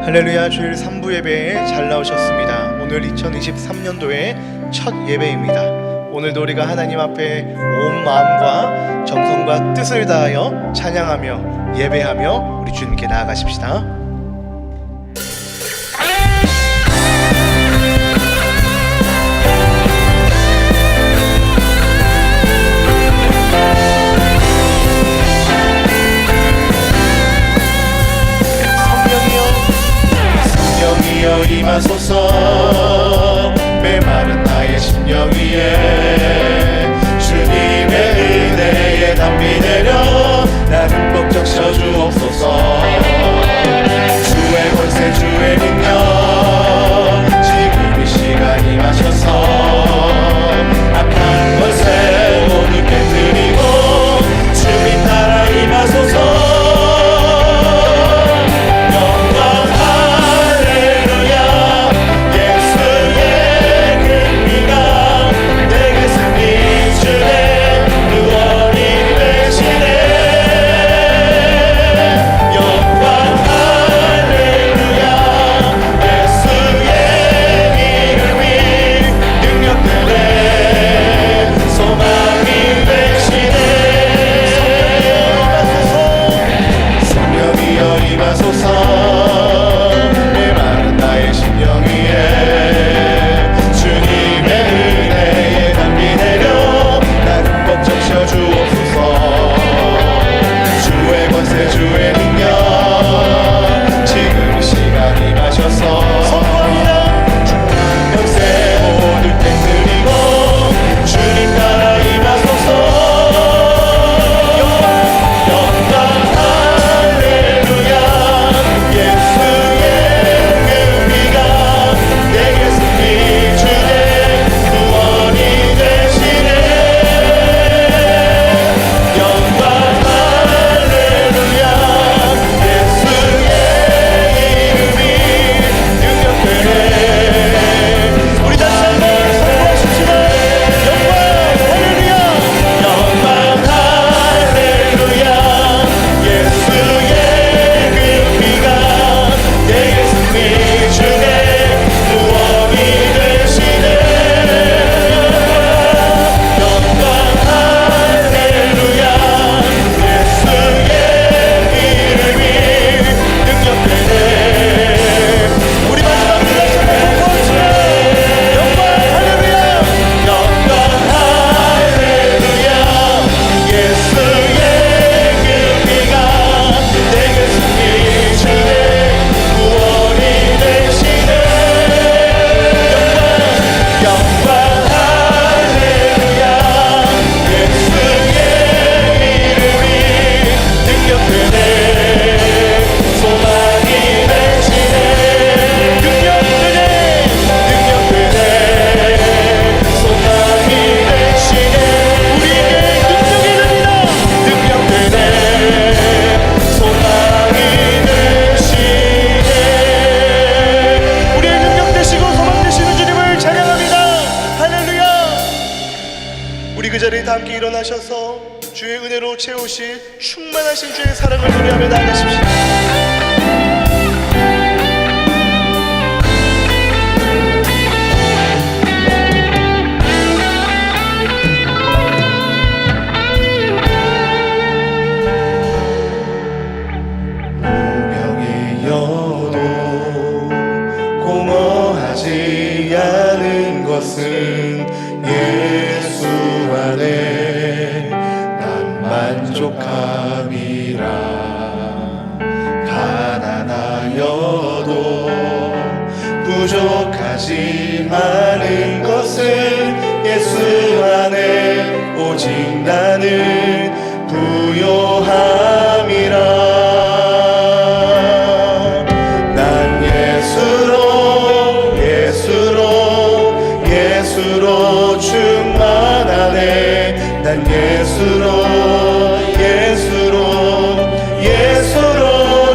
할렐루야. 주일 3부 예배에 잘 나오셨습니다. 오늘 2023년도의 첫 예배입니다. 오늘도 우리가 하나님 앞에 온 마음과 정성과 뜻을 다하여 찬양하며 예배하며 우리 주님께 나아가십시다. 성령이여 임하소서. 메마른 나의 심령 위에 주님의 은혜에 담비 내려 나를 흠뻑 적셔 주옵소서. 주의 권세 주의 능력 지금 이 시간 임하셔서 악한 권세 모두 깨뜨리고 주님 나라 임하소서. 그 자리에 다 함께 일어나셔서 주의 은혜로 채우실 충만하신 주의 사랑을 노래하며 나아가십시다. 공허하지 않은 것은 예수 안에 난 만족함이라. 가난하여도 부족하지 않은 것은 예수 안에 오직 나는 부요함이라. 예수로 충만하네. 난 예수로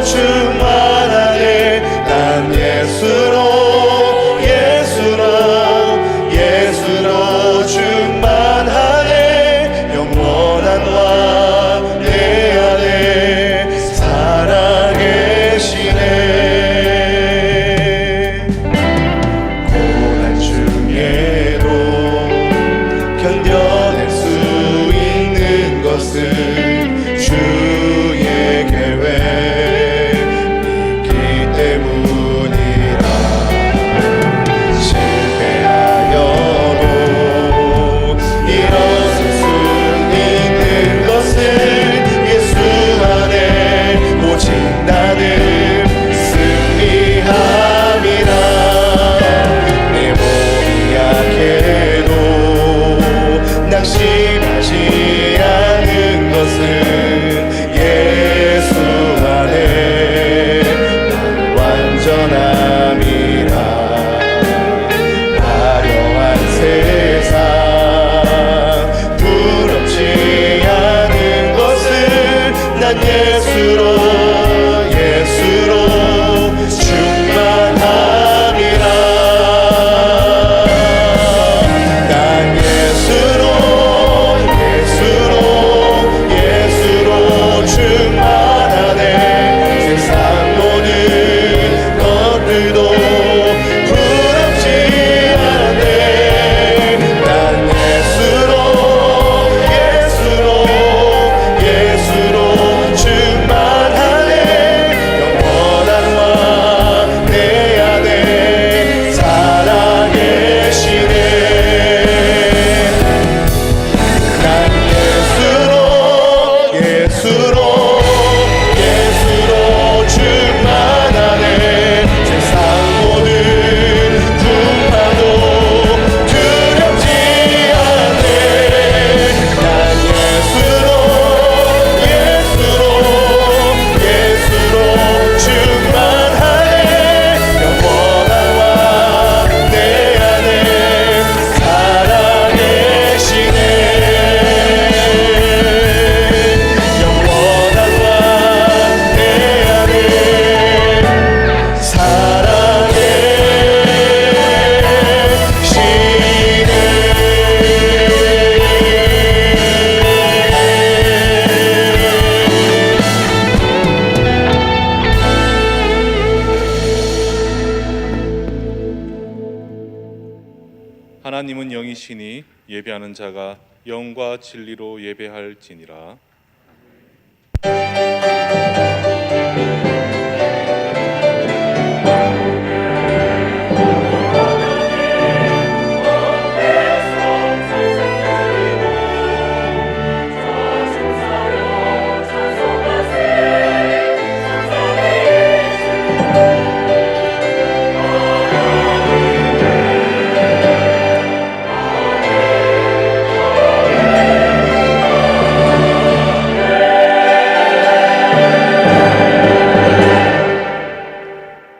충만하네. 난 예수로 충만하네. 하나님은 영이시니 예배하는 자가 영과 진리로 예배할지니라.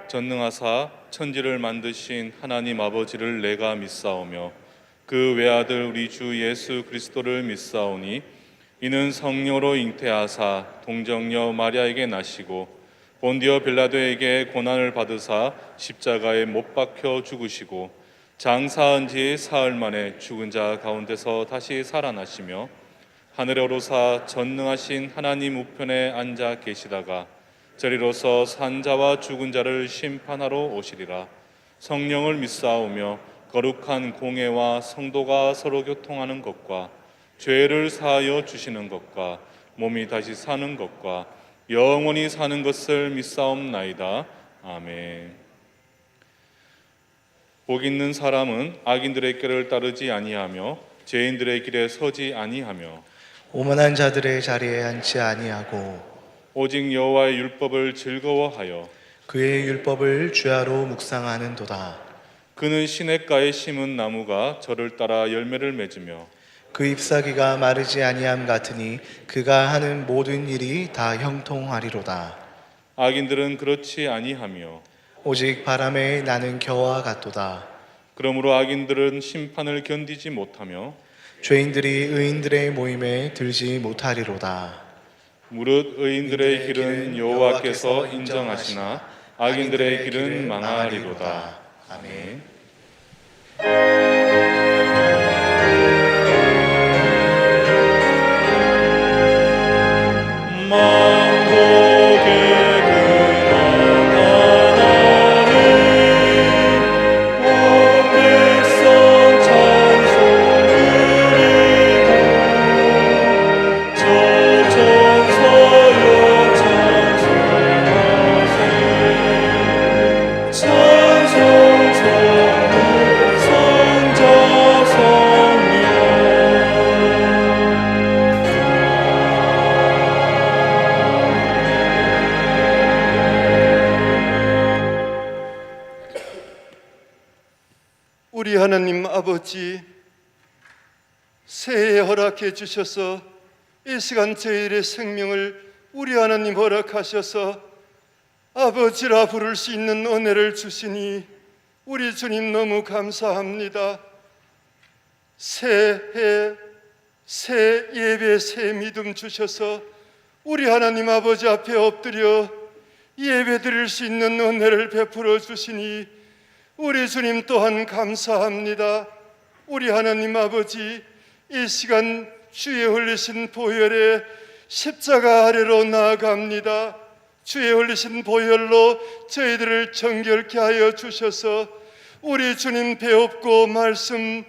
전능하사 천지를 만드신 하나님 아버지를 내가 믿사오며 그 외아들 우리 주 예수 그리스도를 믿사오니 이는 성령으로 잉태하사 동정녀 마리아에게 나시고 본디오 빌라도에게 고난을 받으사 십자가에 못 박혀 죽으시고 장사한 지 사흘 만에 죽은 자 가운데서 다시 살아나시며 하늘에 오르사 전능하신 하나님 우편에 앉아 계시다가 저리로서 산자와 죽은 자를 심판하러 오시리라. 성령을 믿사오며 거룩한 공회와 성도가 서로 교통하는 것과 죄를 사하여 주시는 것과 몸이 다시 사는 것과 영원히 사는 것을 믿사옵나이다. 아멘. 복 있는 사람은 악인들의 길을 따르지 아니하며 죄인들의 길에 서지 아니하며 오만한 자들의 자리에 앉지 아니하고 오직 여호와의 율법을 즐거워하여 그의 율법을 주야로 묵상하는도다. 그는 시냇가에 심은 나무가 저를 따라 열매를 맺으며 그 잎사귀가 마르지 아니함 같으니 그가 하는 모든 일이 다 형통하리로다. 악인들은 그렇지 아니하며 오직 바람에 나는 겨와 같도다. 그러므로 악인들은 심판을 견디지 못하며 죄인들이 의인들의 모임에 들지 못하리로다. 무릇 의인들의 길은 여호와께서 인정하시나 악인들의 길은 망하리로다. 아멘. 우리 하나님 아버지, 새해 허락해 주셔서 이 시간 저희의 생명을 우리 하나님 허락하셔서 아버지라 부를 수 있는 은혜를 주시니 우리 주님 너무 감사합니다. 새해, 새 예배, 새 믿음 주셔서 우리 하나님 아버지 앞에 엎드려 예배 드릴 수 있는 은혜를 베풀어 주시니 우리 주님 또한 감사합니다. 우리 하나님 아버지, 이 시간 주의 흘리신 보혈에 십자가 아래로 나아갑니다. 주의 흘리신 보혈로 저희들을 정결케 하여 주셔서 우리 주님 배웁고 말씀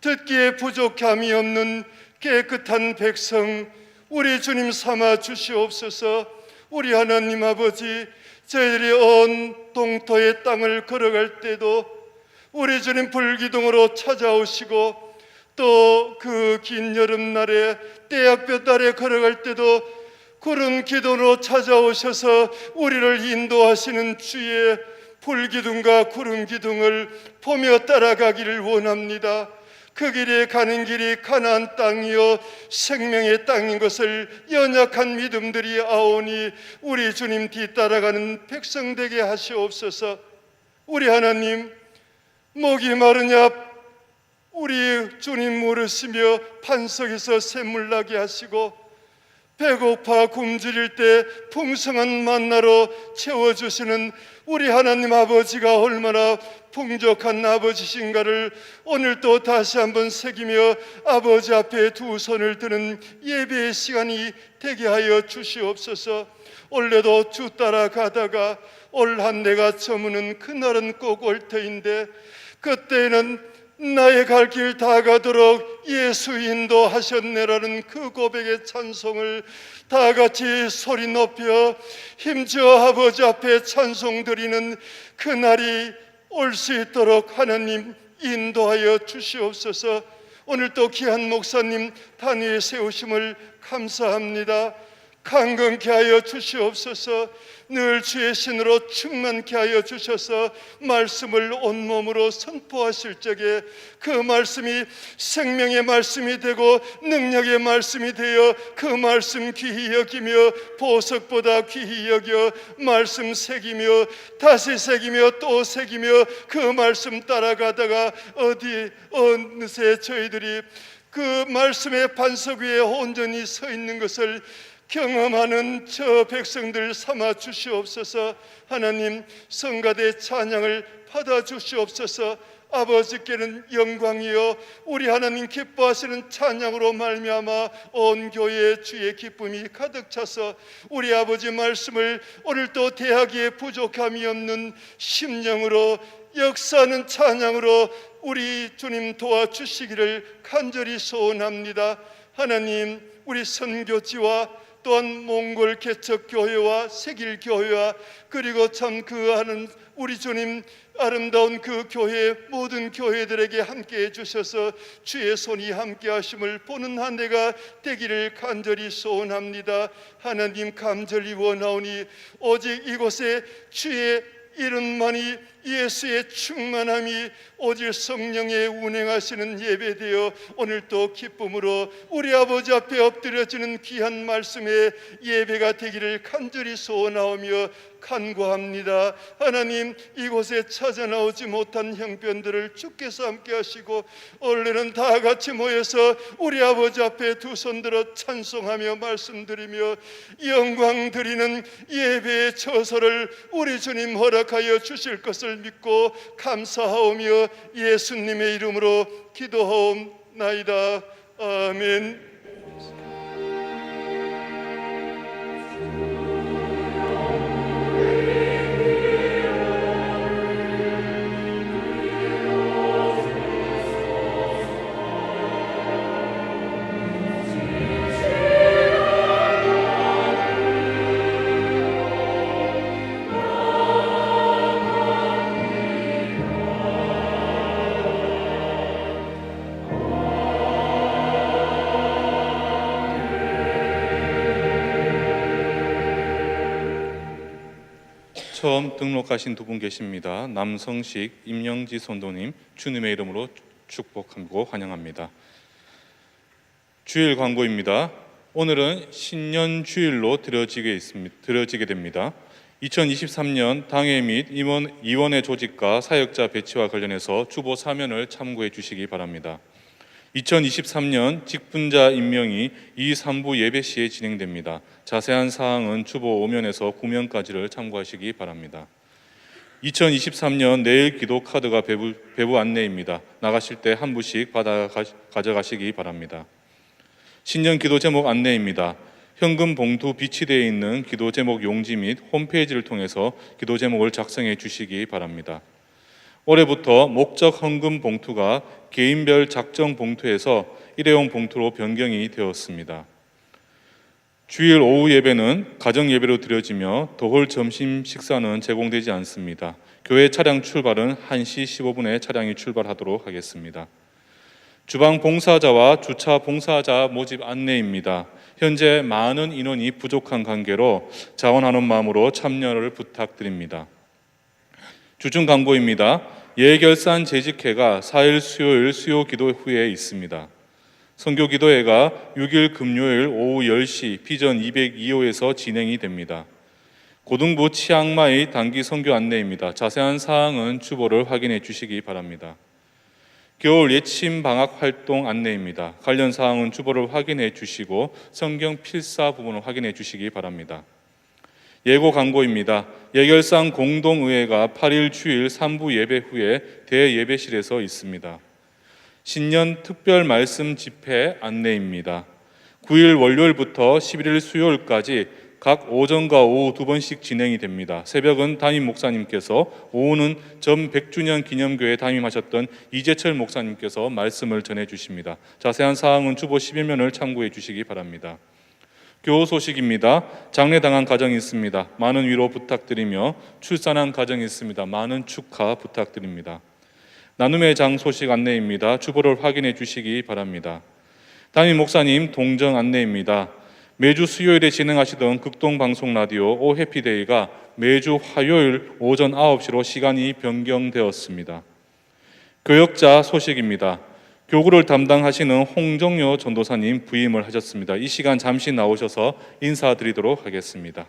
듣기에 부족함이 없는 깨끗한 백성 우리 주님 삼아 주시옵소서. 우리 하나님 아버지, 저희들이 온 동토의 땅을 걸어갈 때도 우리 주님 불기둥으로 찾아오시고 또 그 긴 여름날에 떼약볕 아래 걸어갈 때도 구름 기둥으로 찾아오셔서 우리를 인도하시는 주의 불기둥과 구름 기둥을 보며 따라가기를 원합니다. 그 길에 가는 길이 가나안 땅이요 생명의 땅인 것을 연약한 믿음들이 아오니 우리 주님 뒤따라가는 백성 되게 하시옵소서. 우리 하나님, 목이 마르냐 우리 주님 물으시며 반석에서 샘물 나게 하시고 배고파 굶주릴 때 풍성한 만나로 채워주시는 우리 하나님 아버지가 얼마나 풍족한 아버지신가를 오늘 또 다시 한번 새기며 아버지 앞에 두 손을 드는 예배의 시간이 되게 하여 주시옵소서. 올해도 주 따라가다가 올 한 해가 저무는 그날은 꼭 올 터인데 그때는 나의 갈 길 다 가도록 예수 인도하셨네라는 그 고백의 찬송을 다 같이 소리 높여 힘주어 아버지 앞에 찬송 드리는 그날이 올 수 있도록 하나님 인도하여 주시옵소서. 오늘 또 귀한 목사님 단위에 세우심을 감사합니다. 강건케 하여 주시옵소서. 늘 주의 신으로 충만케 하여 주셔서 말씀을 온몸으로 선포하실 적에 그 말씀이 생명의 말씀이 되고 능력의 말씀이 되어 그 말씀 귀히 여기며 보석보다 귀히 여겨 말씀 새기며 다시 새기며 또 새기며 그 말씀 따라가다가 어느새 저희들이 그 말씀의 반석 위에 온전히 서 있는 것을 경험하는 저 백성들 삼아 주시옵소서. 하나님 성가대 찬양을 받아 주시옵소서. 아버지께는 영광이요 우리 하나님 기뻐하시는 찬양으로 말미암아 온 교회에 주의 기쁨이 가득 차서 우리 아버지 말씀을 오늘도 대하기에 부족함이 없는 심령으로 역사하는 찬양으로 우리 주님 도와주시기를 간절히 소원합니다. 하나님 우리 선교지와 또한 몽골 개척교회와 세길교회와 그리고 참 그 하는 우리 주님 아름다운 그 교회 모든 교회들에게 함께해 주셔서 주의 손이 함께 하심을 보는 한 해가 되기를 간절히 소원합니다. 하나님 간절히 원하오니 오직 이곳에 주의 이름만이 예수의 충만함이 오직 성령의 운행하시는 예배되어 오늘도 기쁨으로 우리 아버지 앞에 엎드려지는 귀한 말씀의 예배가 되기를 간절히 소원하오며 간구합니다. 하나님 이곳에 찾아 나오지 못한 형편들을 주께서 함께 하시고 원래는 다 같이 모여서 우리 아버지 앞에 두 손 들어 찬송하며 말씀드리며 영광 드리는 예배의 처소를 우리 주님 허락하여 주실 것을 믿고 감사하오며 예수님의 이름으로 기도하옵나이다. 아멘. 처음 등록하신 두 분 계십니다. 남성식 임영지 선도님 주님의 이름으로 축복하고 환영합니다. 주일 광고입니다. 오늘은 신년 주일로 드려지게 됩니다. 2023년 당회 및 이원회 조직과 사역자 배치와 관련해서 주보 사면을 참고해 주시기 바랍니다. 2023년 직분자 임명이 2, 3부 예배 시에 진행됩니다. 자세한 사항은 주보 5면에서 9면까지를 참고하시기 바랍니다. 2023년 내일 기도 카드가 배부 안내입니다. 나가실 때 한 부씩 받아 가져가시기 바랍니다. 신년 기도 제목 안내입니다. 현금 봉투 비치되어 있는 기도 제목 용지 및 홈페이지를 통해서 기도 제목을 작성해 주시기 바랍니다. 올해부터 목적 헌금 봉투가 개인별 작정 봉투에서 일회용 봉투로 변경이 되었습니다. 주일 오후 예배는 가정 예배로 드려지며 도홀 점심 식사는 제공되지 않습니다. 교회 차량 출발은 1시 15분에 차량이 출발하도록 하겠습니다. 주방 봉사자와 주차 봉사자 모집 안내입니다. 현재 많은 인원이 부족한 관계로 자원하는 마음으로 참여를 부탁드립니다. 주중 광고입니다. 예결산 재직회가 4일 수요일 수요 기도 후에 있습니다. 선교 기도회가 6일 금요일 오후 10시 비전 202호에서 진행이 됩니다. 고등부 치앙마이 단기 선교 안내입니다. 자세한 사항은 주보를 확인해 주시기 바랍니다. 겨울 예침 방학 활동 안내입니다. 관련 사항은 주보를 확인해 주시고 성경 필사 부분을 확인해 주시기 바랍니다. 예고 광고입니다. 예결상 공동의회가 8일 주일 3부 예배 후에 대예배실에서 있습니다. 신년 특별 말씀 집회 안내입니다. 9일 월요일부터 11일 수요일까지 각 오전과 오후 2번씩 진행이 됩니다. 새벽은 담임 목사님께서, 오후는 전 100주년 기념교회 담임하셨던 이재철 목사님께서 말씀을 전해주십니다. 자세한 사항은 주보 11면을 참고해 주시기 바랍니다. 교호 소식입니다. 장례당한 가정이 있습니다. 많은 위로 부탁드리며, 출산한 가정이 있습니다. 많은 축하 부탁드립니다. 나눔의 장 소식 안내입니다. 주보를 확인해 주시기 바랍니다. 담임 목사님 동정 안내입니다. 매주 수요일에 진행하시던 극동방송 라디오 오 해피데이가 매주 화요일 오전 9시로 시간이 변경되었습니다. 교역자 소식입니다. 교구를 담당하시는 홍정효 전도사님 부임을 하셨습니다. 이 시간 잠시 나오셔서 인사드리도록 하겠습니다.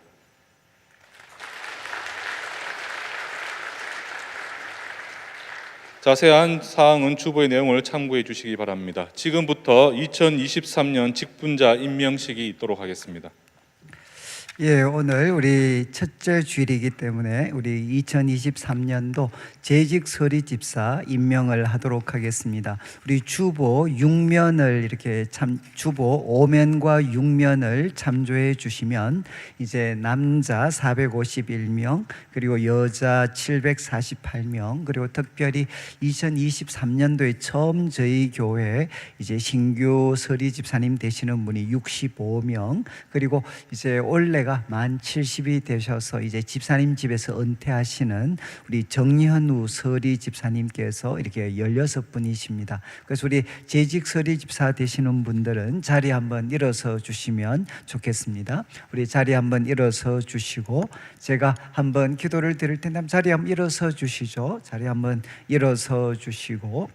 자세한 사항은 주보의 내용을 참고해 주시기 바랍니다. 지금부터 2023년 직분자 임명식이 있도록 하겠습니다. 예, 오늘 우리 첫째 주일이기 때문에 우리 2023년도 재직 서리 집사 임명을 하도록 하겠습니다. 우리 주보 6면을 이렇게 주보 5면과 6면을 참조해 주시면 이제 남자 451명, 그리고 여자 748명, 그리고 특별히 2023년도에 처음 저희 교회 이제 신규 서리 집사님 되시는 분이 65명, 그리고 이제 올해가 만 70이 되셔서 이제 집사님 집에서 은퇴하시는 우리 정현우 서리 집사님께서 이렇게 16분이십니다. 그래서 우리 재직 서리 집사 되시는 분들은 자리 한번 일어서 주시면 좋겠습니다. 우리 자리 한번 일어서 주시고, 제가 한번 기도를 드릴 텐데 자리 한번 일어서 주시죠. 자리 한번 일어서 주시고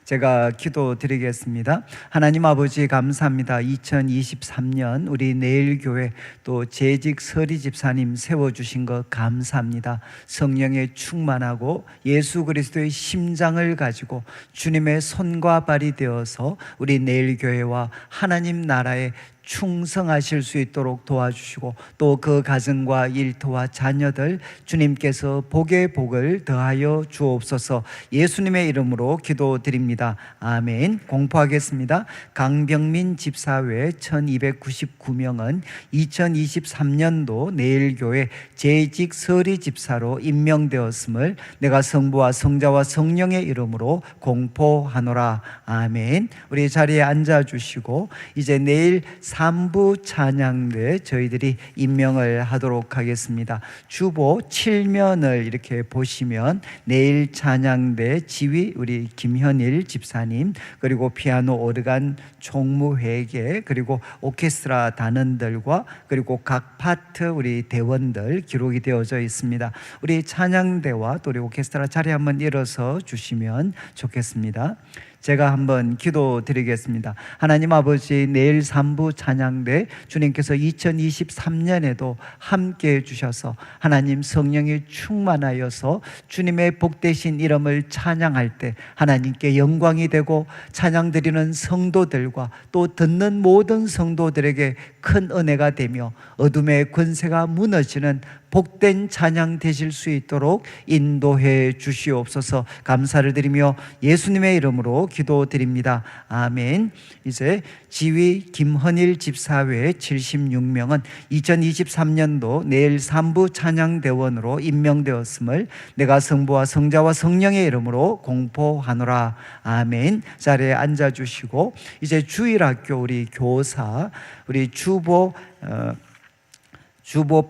제가 기도 드리겠습니다. 하나님 아버지 감사합니다. 2023년 우리 내일교회 또 재직 서리 집사님 세워주신 것 감사합니다. 성령에 충만하고 예수 그리스도의 심장을 가지고 주님의 손과 발이 되어서 우리 내일교회와 하나님 나라에 충성하실 수 있도록 도와주시고, 또 그 가정과 일터와 자녀들 주님께서 복의 복을 더하여 주옵소서. 예수님의 이름으로 기도드립니다. 아멘. 공포하겠습니다. 강병민 집사외 1299명은 2023년도 내일교회 재직 서리 집사로 임명되었음을 내가 성부와 성자와 성령의 이름으로 공포하노라. 아멘. 우리 자리에 앉아주시고 이제 내일 3부 찬양대 저희들이 임명을 하도록 하겠습니다. 주보 7면을 이렇게 보시면 내일 찬양대 지휘 우리 김현일 집사님, 그리고 피아노 오르간 총무회계, 그리고 오케스트라 단원들과 그리고 각 파트 우리 대원들 기록이 되어져 있습니다. 우리 찬양대와 또 우리 오케스트라 자리 한번 일어서 주시면 좋겠습니다. 제가 한번 기도 드리겠습니다. 하나님 아버지, 내일 3부 찬양대 주님께서 2023년에도 함께 해주셔서 하나님 성령이 충만하여서 주님의 복되신 이름을 찬양할 때 하나님께 영광이 되고, 찬양 드리는 성도들과 또 듣는 모든 성도들에게 큰 은혜가 되며 어둠의 권세가 무너지는 복된 찬양 되실 수 있도록 인도해 주시옵소서. 감사를 드리며 예수님의 이름으로 기도드립니다. 아멘. 이제 지휘 김헌일 집사외 76명은 2023년도 내일 3부 찬양대원으로 임명되었음을 내가 성부와 성자와 성령의 이름으로 공포하노라. 아멘. 자리에 앉아주시고 이제 주일학교 우리 교사 우리 주보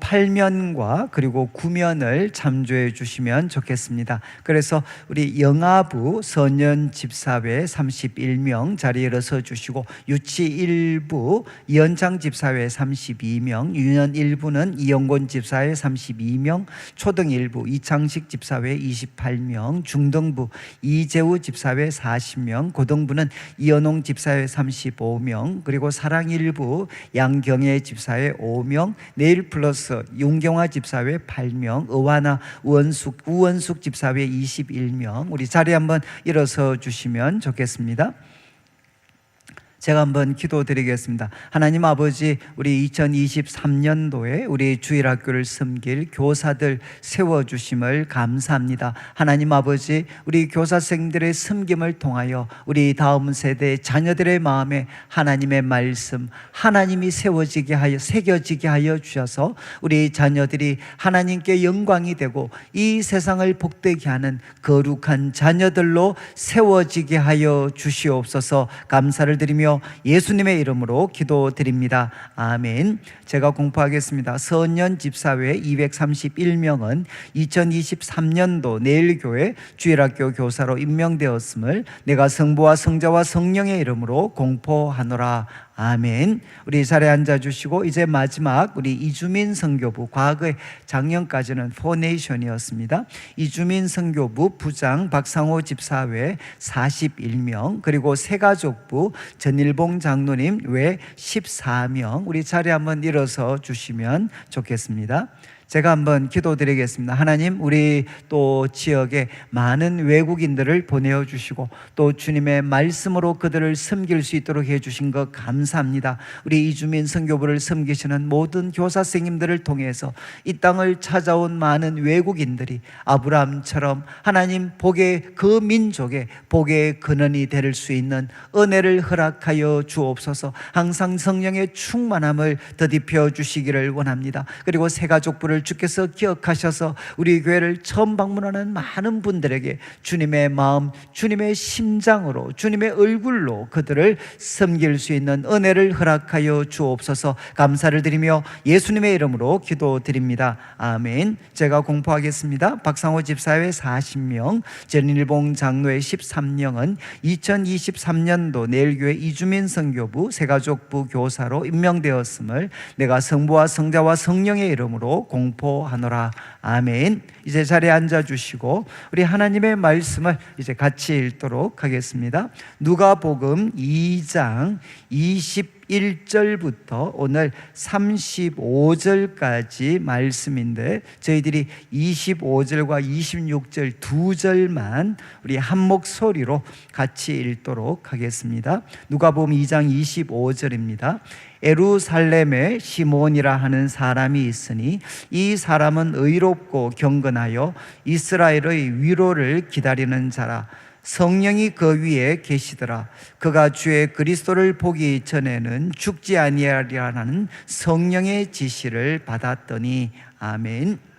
8면과 그리고 9면을 참조해 주시면 좋겠습니다. 그래서 우리 영아부 선연 집사회 31명 자리에 일어서 주시고, 유치 1부 이현창 집사회 32명, 유년 1부는 이영곤 집사회 32명, 초등 1부 이창식 집사회 28명, 중등부 이재우 집사회 40명, 고등부는 이현홍 집사회 35명, 그리고 사랑 1부 양경애 집사회 5명, 내일 플러스 용경화 집사회 8명, 의화나 우원숙 집사회 21명. 우리 자리 한번 일어서 주시면 좋겠습니다. 제가 한번 기도드리겠습니다. 하나님 아버지, 우리 2023년도에 우리 주일학교를 섬길 교사들 세워주심을 감사합니다. 하나님 아버지, 우리 교사생들의 섬김을 통하여 우리 다음 세대 자녀들의 마음에 하나님의 말씀, 하나님이 세워지게 하여 새겨지게 하여 주셔서 우리 자녀들이 하나님께 영광이 되고 이 세상을 복되게 하는 거룩한 자녀들로 세워지게 하여 주시옵소서. 감사를 드리며 예수님의 이름으로 기도드립니다. 아멘. 제가 공포하겠습니다. 서년 집사회 231명은 2023년도 내일교회 주일학교 교사로 임명되었음을 내가 성부와 성자와 성령의 이름으로 공포하노라. 아멘. 우리 자리에 앉아주시고 이제 마지막 우리 이주민 선교부, 과거에 작년까지는 포네이션이었습니다. 이주민 선교부 부장 박상호 집사외 41명, 그리고 새가족부 전일봉 장로님 외 14명, 우리 자리에 한번 일어서 주시면 좋겠습니다. 제가 한번 기도드리겠습니다. 하나님, 우리 또 지역에 많은 외국인들을 보내어 주시고 또 주님의 말씀으로 그들을 섬길 수 있도록 해주신 것 감사합니다. 우리 이주민 선교부를 섬기시는 모든 교사 선생님들을 통해서 이 땅을 찾아온 많은 외국인들이 아브라함처럼 하나님 복의 그 민족의 복의 근원이 될 수 있는 은혜를 허락하여 주옵소서. 항상 성령의 충만함을 더딥혀 주시기를 원합니다. 그리고 새가족부를 주께서 기억하셔서 우리 교회를 처음 방문하는 많은 분들에게 주님의 마음, 주님의 심장으로, 주님의 얼굴로 그들을 섬길 수 있는 은혜를 허락하여 주옵소서. 감사를 드리며 예수님의 이름으로 기도드립니다. 아멘. 제가 공포하겠습니다. 박상호 집사회 40명, 전일봉 장로회 13명은 2023년도 내일교회 이주민 선교부 새가족부 교사로 임명되었음을 내가 성부와 성자와 성령의 이름으로 공포하노라. 아멘. 이제 자리에 앉아주시고 우리 하나님의 말씀을 이제 같이 읽도록 하겠습니다. 누가복음 2장 21절부터 오늘 35절까지 말씀인데 저희들이 25절과 26절 두 절만 우리 한 목소리로 같이 읽도록 하겠습니다. 누가복음 2장 25절입니다. 에루살렘에 시몬이라 하는 사람이 있으니 이 사람은 의롭고 경건하여 이스라엘의 위로를 기다리는 자라. 성령이 그 위에 계시더라. 그가 주의 그리스도를 보기 전에는 죽지 아니하리라는 성령의 지시를 받았더니. 아멘.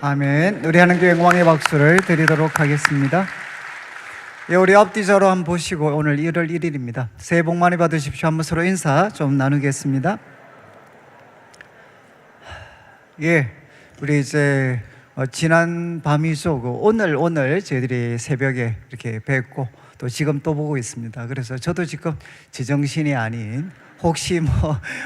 아멘. 우리 하나님께 영광의 박수를 드리도록 하겠습니다. 예, 우리 앞뒤자로 한번 보시고 오늘 1월 1일입니다. 새해 복 많이 받으십시오. 한번 서로 인사 좀 나누겠습니다. 예, 우리 이제 지난 밤이죠. 오늘 저희들이 새벽에 이렇게 뵙고 또 지금 또 보고 있습니다. 그래서 저도 지금 제정신이 아닌, 혹시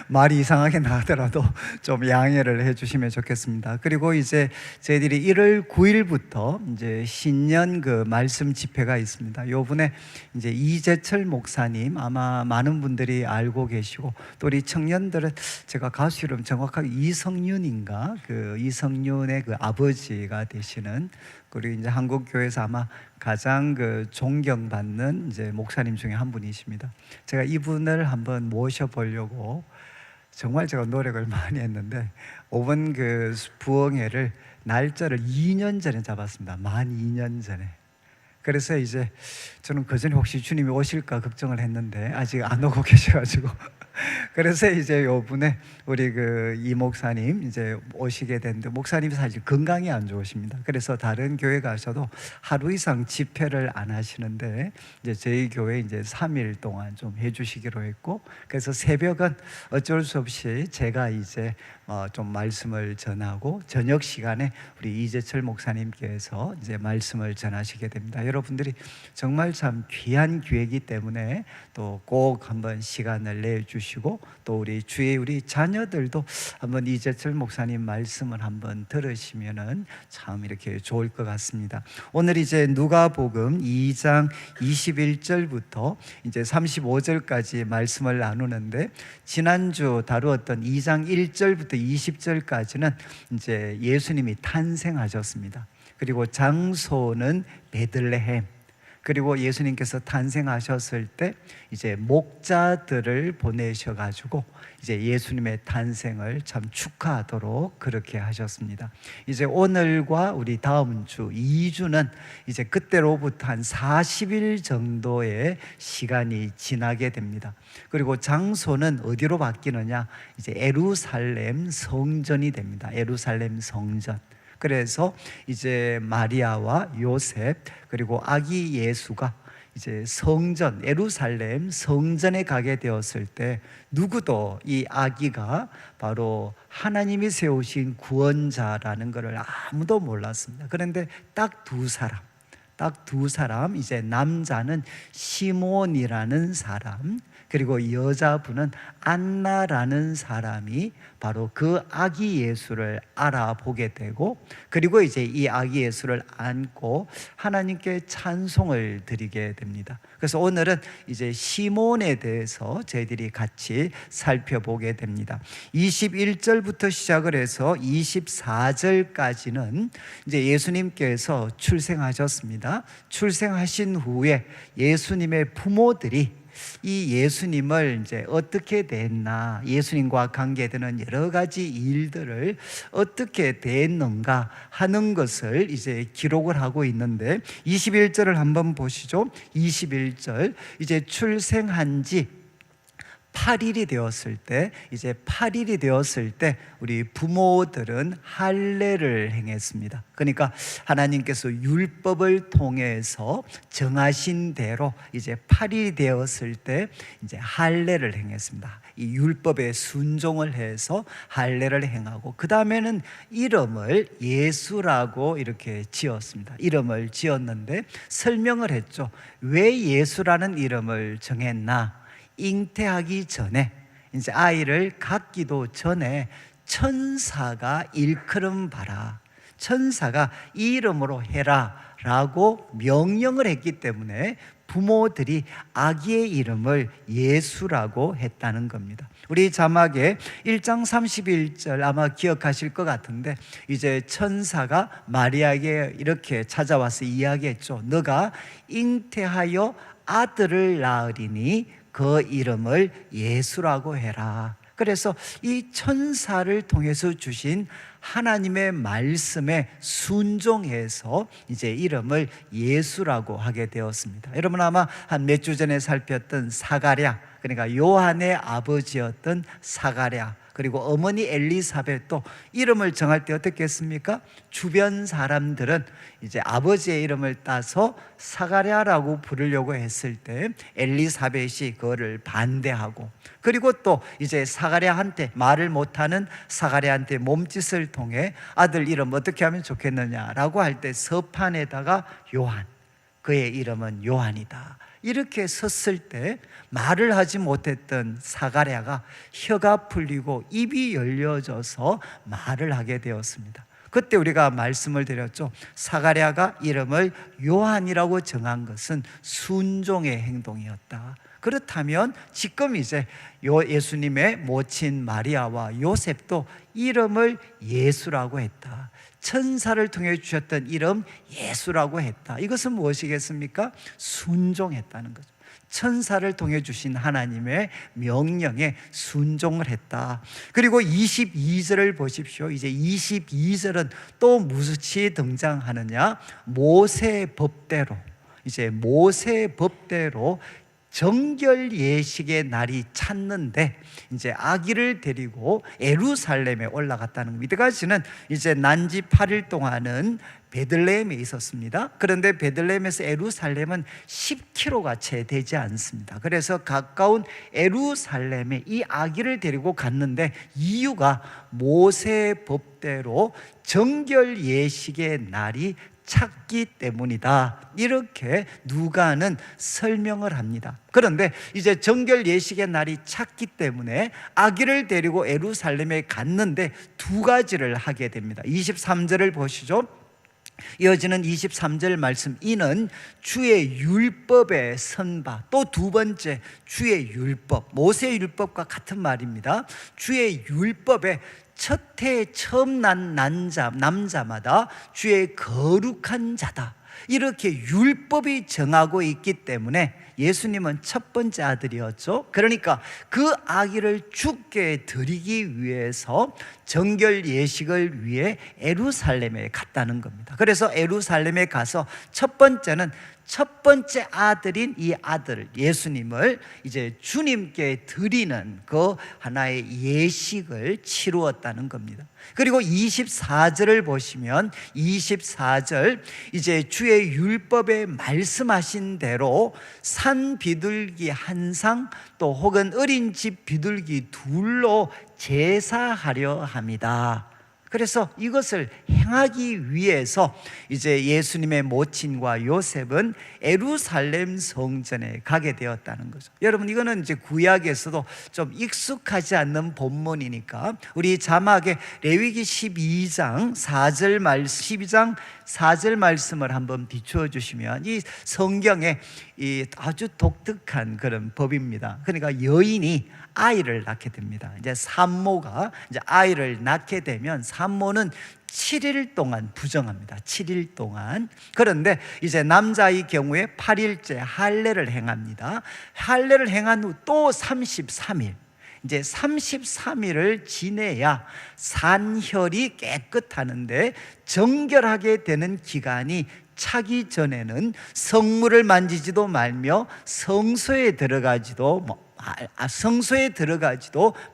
말이 이상하게 나더라도 좀 양해를 해주시면 좋겠습니다. 그리고 이제 저희들이 1월 9일부터 이제 신년 그 말씀 집회가 있습니다. 요번에 이제 이재철 목사님, 아마 많은 분들이 알고 계시고, 또 우리 청년들은 제가 가수 이름 정확하게 이성윤인가, 그 이성윤의 그 아버지가 되시는, 그리고 이제 한국 교회에서 아마 가장 그 존경받는 이제 목사님 중에 한 분이십니다. 제가 이분을 한번 모셔보려고 정말 제가 노력을 많이 했는데, 이번 그 부흥회를 날짜를 2년 전에 잡았습니다. 만 2년 전에. 그래서 이제 저는 그 전에 혹시 주님이 오실까 걱정을 했는데 아직 안 오고 계셔가지고 그래서 이제 요번에 우리 그 이 목사님 이제 오시게 됐는데, 목사님이 사실 건강이 안 좋으십니다. 그래서 다른 교회 가셔도 하루 이상 집회를 안 하시는데, 이제 저희 교회 이제 3일 동안 좀 해주시기로 했고, 그래서 새벽은 어쩔 수 없이 제가 이제 좀 말씀을 전하고, 저녁 시간에 우리 이재철 목사님께서 이제 말씀을 전하시게 됩니다. 여러분들이 정말 참 귀한 기회이기 때문에 또 꼭 한번 시간을 내주시고, 또 우리 주의 우리 자녀들도 한번 이재철 목사님 말씀을 한번 들으시면은 참 이렇게 좋을 것 같습니다. 오늘 이제 누가복음 2장 21절부터 이제 35절까지 말씀을 나누는데, 지난주 다루었던 2장 1절부터 20절까지는 이제 예수님이 탄생하셨습니다. 그리고 장소는 베들레헴. 그리고 예수님께서 탄생하셨을 때 이제 목자들을 보내셔가지고 이제 예수님의 탄생을 참 축하하도록 그렇게 하셨습니다. 이제 오늘과 우리 다음 주 2주는 이제 그때로부터 한 40일 정도의 시간이 지나게 됩니다. 그리고 장소는 어디로 바뀌느냐? 이제 예루살렘 성전이 됩니다. 예루살렘 성전. 그래서 이제 마리아와 요셉 그리고 아기 예수가 이제 성전, 예루살렘 성전에 가게 되었을 때, 누구도 이 아기가 바로 하나님이 세우신 구원자라는 것을 아무도 몰랐습니다. 그런데 딱 두 사람, 이제 남자는 시몬이라는 사람, 그리고 여자분은 안나라는 사람이 바로 그 아기 예수를 알아보게 되고, 그리고 이제 이 아기 예수를 안고 하나님께 찬송을 드리게 됩니다. 그래서 오늘은 이제 시몬에 대해서 저희들이 같이 살펴보게 됩니다. 21절부터 시작을 해서 24절까지는 이제 예수님께서 출생하셨습니다. 출생하신 후에 예수님의 부모들이 이 예수님을 이제 어떻게 대했나, 예수님과 관계되는 여러 가지 일들을 어떻게 대했는가 하는 것을 이제 기록을 하고 있는데, 21절을 한번 보시죠. 21절, 이제 출생한 지 8일이 되었을 때 우리 부모들은 할례를 행했습니다. 그러니까 하나님께서 율법을 통해서 정하신 대로 이제 8일이 되었을 때 이제 할례를 행했습니다. 이 율법에 순종을 해서 할례를 행하고, 그 다음에는 이름을 예수라고 이렇게 지었습니다. 이름을 지었는데 설명을 했죠. 왜 예수라는 이름을 정했나? 잉태하기 전에, 이제 아이를 갖기도 전에 천사가 일컬음 봐라, 천사가 이 이름으로 해라 라고 명령을 했기 때문에 부모들이 아기의 이름을 예수라고 했다는 겁니다. 우리 자막에 1장 31절 아마 기억하실 것 같은데, 이제 천사가 마리아에게 이렇게 찾아와서 이야기했죠. 너가 잉태하여 아들을 낳으리니 그 이름을 예수라고 해라. 그래서 이 천사를 통해서 주신 하나님의 말씀에 순종해서 이제 이름을 예수라고 하게 되었습니다. 여러분 아마 한 몇 주 전에 살폈던 사가랴, 그러니까 요한의 아버지였던 사가랴, 그리고 어머니 엘리사벳도 이름을 정할 때 어떻게 했습니까? 주변 사람들은 이제 아버지의 이름을 따서 사가랴라고 부르려고 했을 때 엘리사벳이 그거를 반대하고, 그리고 또 이제 사가랴한테, 말을 못하는 사가랴한테 몸짓을 통해 아들 이름 어떻게 하면 좋겠느냐라고 할 때 서판에다가 요한, 그의 이름은 요한이다, 이렇게 섰을 때 말을 하지 못했던 사가랴가 혀가 풀리고 입이 열려져서 말을 하게 되었습니다. 그때 우리가 말씀을 드렸죠. 사가랴가 이름을 요한이라고 정한 것은 순종의 행동이었다. 그렇다면 지금 이제 예수님의 모친 마리아와 요셉도 이름을 예수라고 했다. 천사를 통해 주셨던 이름 예수라고 했다. 이것은 무엇이겠습니까? 순종했다는 거죠. 천사를 통해 주신 하나님의 명령에 순종을 했다. 그리고 22절을 보십시오. 이제 22절은 또 무엇이 등장하느냐? 모세 법대로, 이제 모세 법대로 정결 예식의 날이 찼는데 이제 아기를 데리고 예루살렘에 올라갔다는 겁니다. 이때까지는 이제 난지 8일 동안은 베들레헴에 있었습니다. 그런데 베들레헴에서 예루살렘은 10km가 채 되지 않습니다. 그래서 가까운 예루살렘에 이 아기를 데리고 갔는데 이유가 모세 법대로 정결 예식의 날이 찾기 때문이다, 이렇게 누가는 설명을 합니다. 그런데 이제 정결 예식의 날이 찾기 때문에 아기를 데리고 예루살렘에 갔는데 두 가지를 하게 됩니다. 23절을 보시죠. 이어지는 23절 말씀, 이는 주의 율법에 선바. 또 두 번째, 주의 율법, 모세 율법과 같은 말입니다. 주의 율법에 첫 해 처음 난 남자마다 주의 거룩한 자다, 이렇게 율법이 정하고 있기 때문에 예수님은 첫 번째 아들이었죠. 그러니까 그 아기를 죽게 드리기 위해서 정결 예식을 위해 예루살렘에 갔다는 겁니다. 그래서 예루살렘에 가서 첫 번째는 첫 번째 아들인 이 아들 예수님을 이제 주님께 드리는 그 하나의 예식을 치루었다는 겁니다. 그리고 24절을 보시면 24절, 이제 주의 율법에 말씀하신 대로 산 비둘기 한 상 또 혹은 어린 집 비둘기 둘로 제사하려 합니다. 그래서 이것을 행하기 위해서 이제 예수님의 모친과 요셉은 예루살렘 성전에 가게 되었다는 거죠. 여러분, 이거는 이제 구약에서도 좀 익숙하지 않는 본문이니까 우리 자막에 레위기 12장 4절 말씀을 한번 비추어 주시면 이 성경에 이 아주 독특한 그런 법입니다. 그러니까 여인이 아이를 낳게 됩니다. 이제 산모가 이제 아이를 낳게 되면 산모는 7일 동안 부정합니다. 7일 동안. 그런데 이제 남자의 경우에 8일째 할례를 행합니다. 할례를 행한 후 또 33일, 이제 33일을 지내야 산혈이 깨끗하는데 정결하게 되는 기간이 차기 전에는 성물을 만지지도 말며 성소에 들어가지도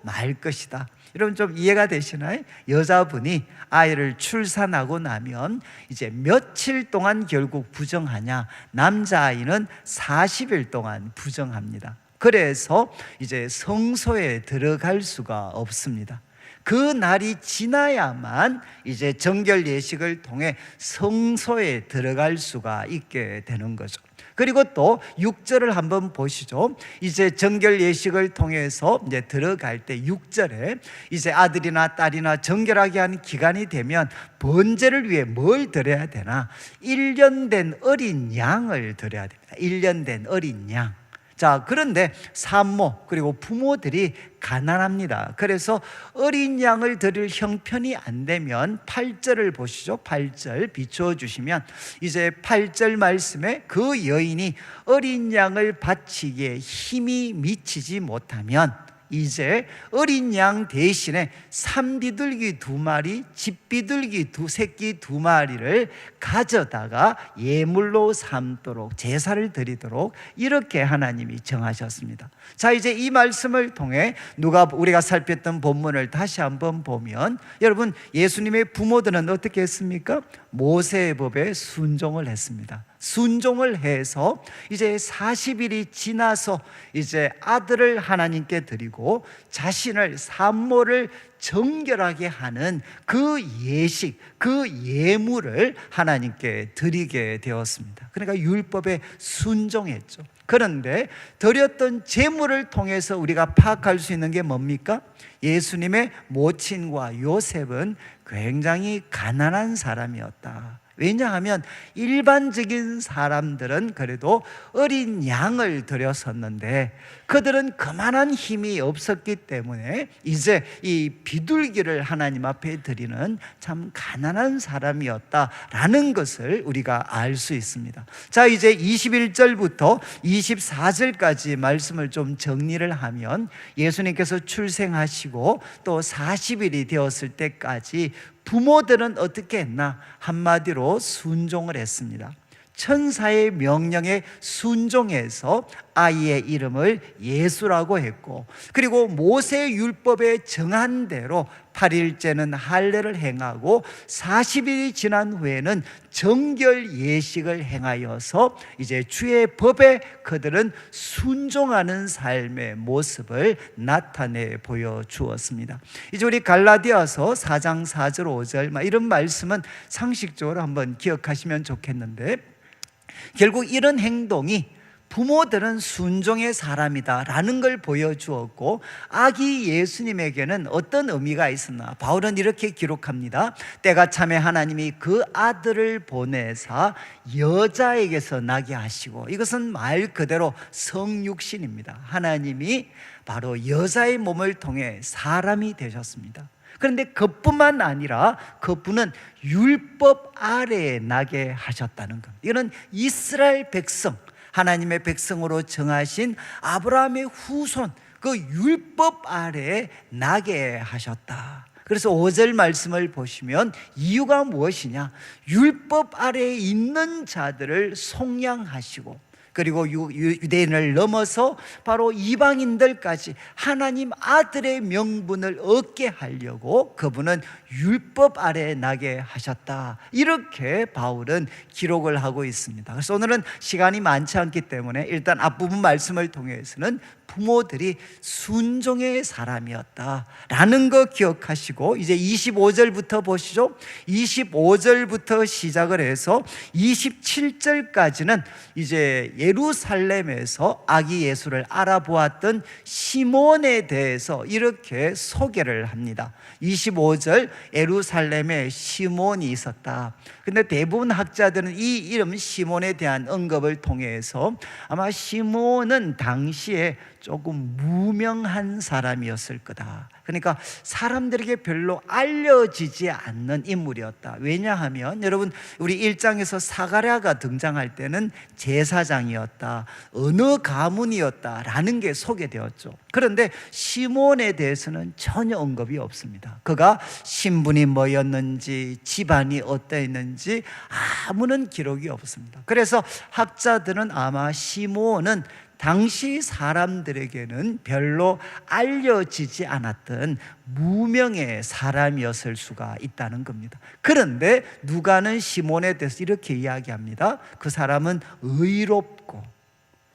말 것이다. 여러분, 좀 이해가 되시나요? 여자분이 아이를 출산하고 나면 이제 며칠 동안 결국 부정하냐? 남자아이는 40일 동안 부정합니다. 그래서 이제 성소에 들어갈 수가 없습니다. 그 날이 지나야만 이제 정결 예식을 통해 성소에 들어갈 수가 있게 되는 거죠. 그리고 또 6절을 한번 보시죠. 이제 정결 예식을 통해서 이제 들어갈 때 6절에 이제 아들이나 딸이나 정결하게 하는 기간이 되면 번제를 위해 뭘 드려야 되나? 1년 된 어린 양을 드려야 됩니다. 1년 된 어린 양. 자, 그런데 산모 그리고 부모들이 가난합니다. 그래서 어린 양을 드릴 형편이 안 되면 8절을 보시죠. 8절 비추어 주시면 이제 8절 말씀에 그 여인이 어린 양을 바치기에 힘이 미치지 못하면 이제 어린 양 대신에 산비둘기 2마리, 집비둘기 새끼 2마리를 가져다가 예물로 삼도록, 제사를 드리도록 이렇게 하나님이 정하셨습니다. 자, 이제 이 말씀을 통해 우리가 살폈던 본문을 다시 한번 보면, 여러분, 예수님의 부모들은 어떻게 했습니까? 모세의 법에 순종을 했습니다. 순종을 해서 이제 40일이 지나서 이제 아들을 하나님께 드리고 자신을 산모를 정결하게 하는 그 예식, 그 예물을 하나님께 드리게 되었습니다. 그러니까 율법에 순종했죠. 그런데 드렸던 제물을 통해서 우리가 파악할 수 있는 게 뭡니까? 예수님의 모친과 요셉은 굉장히 가난한 사람이었다. 왜냐하면 일반적인 사람들은 그래도 어린 양을 드렸었는데 그들은 그만한 힘이 없었기 때문에 이제 이 비둘기를 하나님 앞에 드리는 참 가난한 사람이었다라는 것을 우리가 알 수 있습니다. 자, 이제 21절부터 24절까지 말씀을 좀 정리를 하면, 예수님께서 출생하시고 또 40일이 되었을 때까지 부모들은 어떻게 했나? 한마디로 순종을 했습니다. 천사의 명령에 순종해서 아이의 이름을 예수라고 했고, 그리고 모세 율법에 정한 대로 8일째는 할례를 행하고 40일이 지난 후에는 정결 예식을 행하여서 이제 주의 법에 그들은 순종하는 삶의 모습을 나타내 보여주었습니다. 이제 우리 갈라디아서 4장 4절 5절 이런 말씀은 상식적으로 한번 기억하시면 좋겠는데, 결국 이런 행동이 부모들은 순종의 사람이다 라는 걸 보여주었고, 아기 예수님에게는 어떤 의미가 있었나? 바울은 이렇게 기록합니다. 때가 참에 하나님이 그 아들을 보내사 여자에게서 나게 하시고, 이것은 말 그대로 성육신입니다. 하나님이 바로 여자의 몸을 통해 사람이 되셨습니다. 그런데 그뿐만 아니라 그분은 율법 아래에 나게 하셨다는 것. 이거는 이스라엘 백성, 하나님의 백성으로 정하신 아브라함의 후손, 그 율법 아래에 나게 하셨다. 그래서 5절 말씀을 보시면 이유가 무엇이냐? 율법 아래에 있는 자들을 속량하시고, 그리고 유대인을 넘어서 바로 이방인들까지 하나님 아들의 명분을 얻게 하려고 그분은 율법 아래에 나게 하셨다. 이렇게 바울은 기록을 하고 있습니다. 그래서 오늘은 시간이 많지 않기 때문에 일단 앞부분 말씀을 통해서는 부모들이 순종의 사람이었다라는 거 기억하시고, 이제 25절부터 보시죠. 25절부터 시작을 해서 27절까지는 이제 예루살렘에서 아기 예수를 알아보았던 시몬에 대해서 이렇게 소개를 합니다. 25절, 예루살렘에 시몬이 있었다. 근데 대부분 학자들은 이 이름 시몬에 대한 언급을 통해서 아마 시몬은 당시에 조금 무명한 사람이었을 거다. 그러니까 사람들에게 별로 알려지지 않는 인물이었다. 왜냐하면 여러분, 우리 1장에서 사가랴가 등장할 때는 제사장이었다, 어느 가문이었다라는 게 소개되었죠. 그런데 시몬에 대해서는 전혀 언급이 없습니다. 그가 신분이 뭐였는지, 집안이 어떠했는지 아무런 기록이 없습니다. 그래서 학자들은 아마 시몬은 당시 사람들에게는 별로 알려지지 않았던 무명의 사람이었을 수가 있다는 겁니다. 그런데 누가는 시몬에 대해서 이렇게 이야기합니다. 그 사람은 의롭고,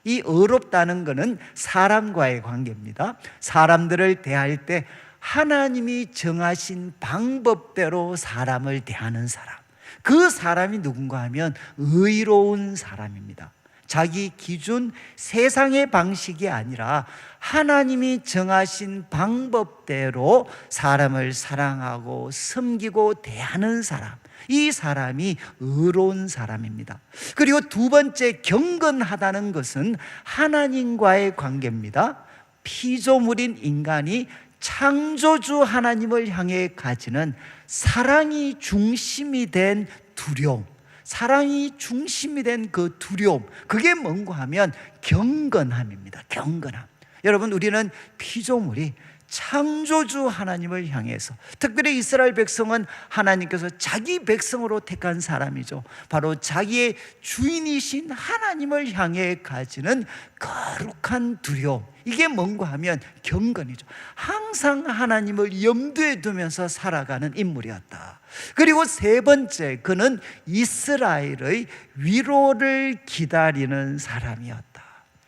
이 의롭다는 것은 사람과의 관계입니다. 사람들을 대할 때 하나님이 정하신 방법대로 사람을 대하는 사람, 그 사람이 누군가 하면 의로운 사람입니다. 자기 기준, 세상의 방식이 아니라 하나님이 정하신 방법대로 사람을 사랑하고 섬기고 대하는 사람, 이 사람이 의로운 사람입니다. 그리고 두 번째, 경건하다는 것은 하나님과의 관계입니다. 피조물인 인간이 창조주 하나님을 향해 가지는 사랑이 중심이 된 두려움, 사랑이 중심이 된 그 두려움, 그게 뭔가 하면 경건함입니다. 경건함. 여러분, 우리는 피조물이 창조주 하나님을 향해서, 특별히 이스라엘 백성은 하나님께서 자기 백성으로 택한 사람이죠. 바로 자기의 주인이신 하나님을 향해 가지는 거룩한 두려움, 이게 뭔가 하면 경건이죠. 항상 하나님을 염두에 두면서 살아가는 인물이었다. 그리고 세 번째, 그는 이스라엘의 위로를 기다리는 사람이었다.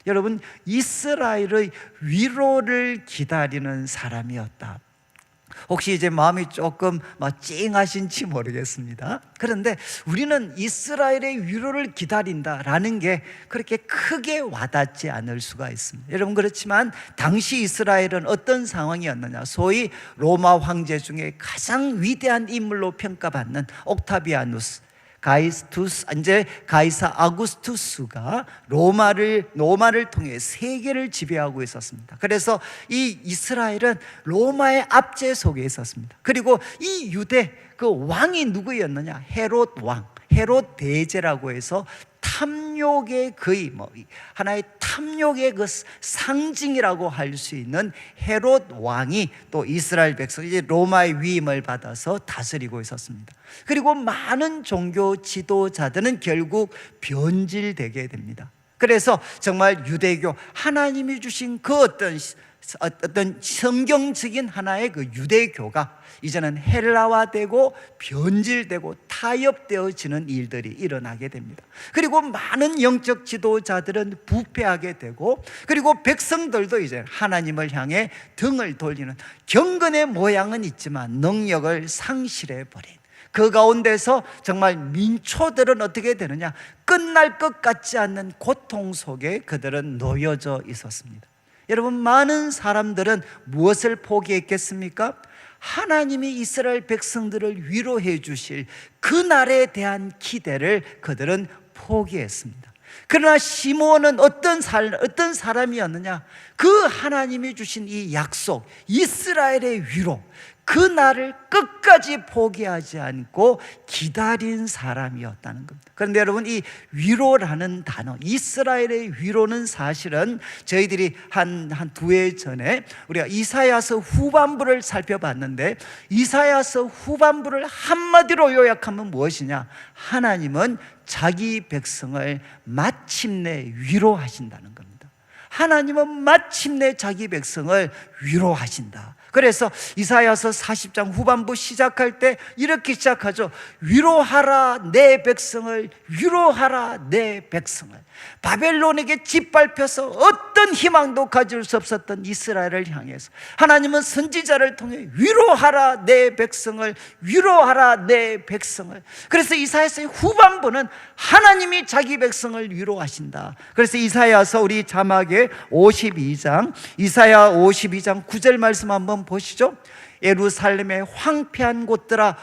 여러분, 이스라엘의 위로를 기다리는 사람이었다. 혹시 이제 마음이 조금 찡하신지 모르겠습니다. 그런데 우리는 이스라엘의 위로를 기다린다라는 게 그렇게 크게 와닿지 않을 수가 있습니다. 여러분, 그렇지만 당시 이스라엘은 어떤 상황이었느냐? 소위 로마 황제 중에 가장 위대한 인물로 평가받는 옥타비아누스, 이제 가이사 아구스투스가 로마를 통해 세계를 지배하고 있었습니다. 그래서 이 이스라엘은 로마의 압제 속에 있었습니다. 그리고 이 유대 그 왕이 누구였느냐? 헤롯 왕, 헤롯 대제라고 해서 탐욕의 거의 하나의 탐욕의 그 상징이라고 할 수 있는 헤롯 왕이 또 이스라엘 백성, 이제 로마의 위임을 받아서 다스리고 있었습니다. 그리고 많은 종교 지도자들은 결국 변질되게 됩니다. 그래서 정말 유대교, 하나님이 주신 그 어떤 성경적인 하나의 그 유대교가 이제는 헬라화되고 변질되고 타협되어지는 일들이 일어나게 됩니다. 그리고 많은 영적 지도자들은 부패하게 되고, 그리고 백성들도 이제 하나님을 향해 등을 돌리는, 경건의 모양은 있지만 능력을 상실해 버린, 그 가운데서 정말 민초들은 어떻게 되느냐? 끝날 것 같지 않는 고통 속에 그들은 놓여져 있었습니다. 여러분, 많은 사람들은 무엇을 포기했겠습니까? 하나님이 이스라엘 백성들을 위로해 주실 그날에 대한 기대를 그들은 포기했습니다. 그러나 시므온은 어떤 사람이었느냐? 그 하나님이 주신 이 약속, 이스라엘의 위로, 그 날을 끝까지 포기하지 않고 기다린 사람이었다는 겁니다. 그런데 여러분, 이 위로라는 단어, 이스라엘의 위로는 사실은 저희들이 한 두 해 전에 우리가 이사야서 후반부를 살펴봤는데, 이사야서 후반부를 한마디로 요약하면 무엇이냐? 하나님은 자기 백성을 마침내 위로하신다는 겁니다. 하나님은 마침내 자기 백성을 위로하신다. 그래서 이사야서 40장 후반부 시작할 때 이렇게 시작하죠. 위로하라 내 백성을, 위로하라 내 백성을. 바벨론에게 짓밟혀서 어떤 희망도 가질 수 없었던 이스라엘을 향해서 하나님은 선지자를 통해 위로하라 내 백성을, 위로하라 내 백성을. 그래서 이사야서의 후반부는 하나님이 자기 백성을 위로하신다. 그래서 이사야서 우리 자막에 52장, 이사야 52장 9절 말씀 한번 보시죠. 예루살렘의 황폐한 곳들아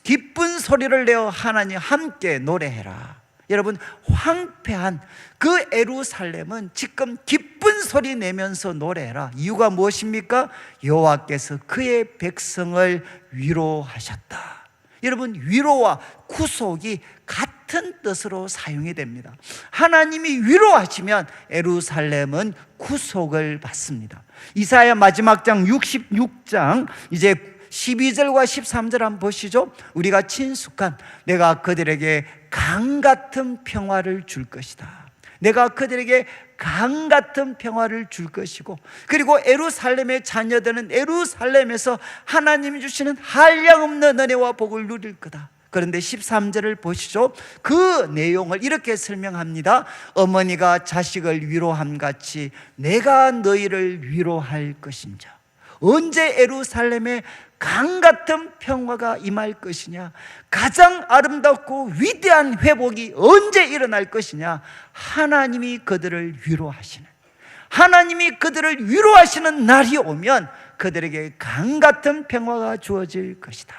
기쁜 소리를 내어 하나님 함께 노래해라. 여러분, 황폐한 그 예루살렘은 지금 기쁜 소리 내면서 노래해라. 이유가 무엇입니까? 여호와께서 그의 백성을 위로하셨다. 여러분, 위로와 구속이 같은 뜻으로 사용이 됩니다. 하나님이 위로하시면 예루살렘은 구속을 받습니다. 이사야 마지막 장 66장 이제 12절과 13절 한번 보시죠. 우리가 친숙한, 내가 그들에게 강 같은 평화를 줄 것이다. 내가 그들에게 강 같은 평화를 줄 것이고, 그리고 예루살렘의 자녀들은 예루살렘에서 하나님이 주시는 한량없는 은혜와 복을 누릴 거다. 그런데 13절을 보시죠. 그 내용을 이렇게 설명합니다. 어머니가 자식을 위로함 같이 내가 너희를 위로할 것인자. 언제 예루살렘에 강 같은 평화가 임할 것이냐? 가장 아름답고 위대한 회복이 언제 일어날 것이냐? 하나님이 그들을 위로하시는, 하나님이 그들을 위로하시는 날이 오면 그들에게 강 같은 평화가 주어질 것이다.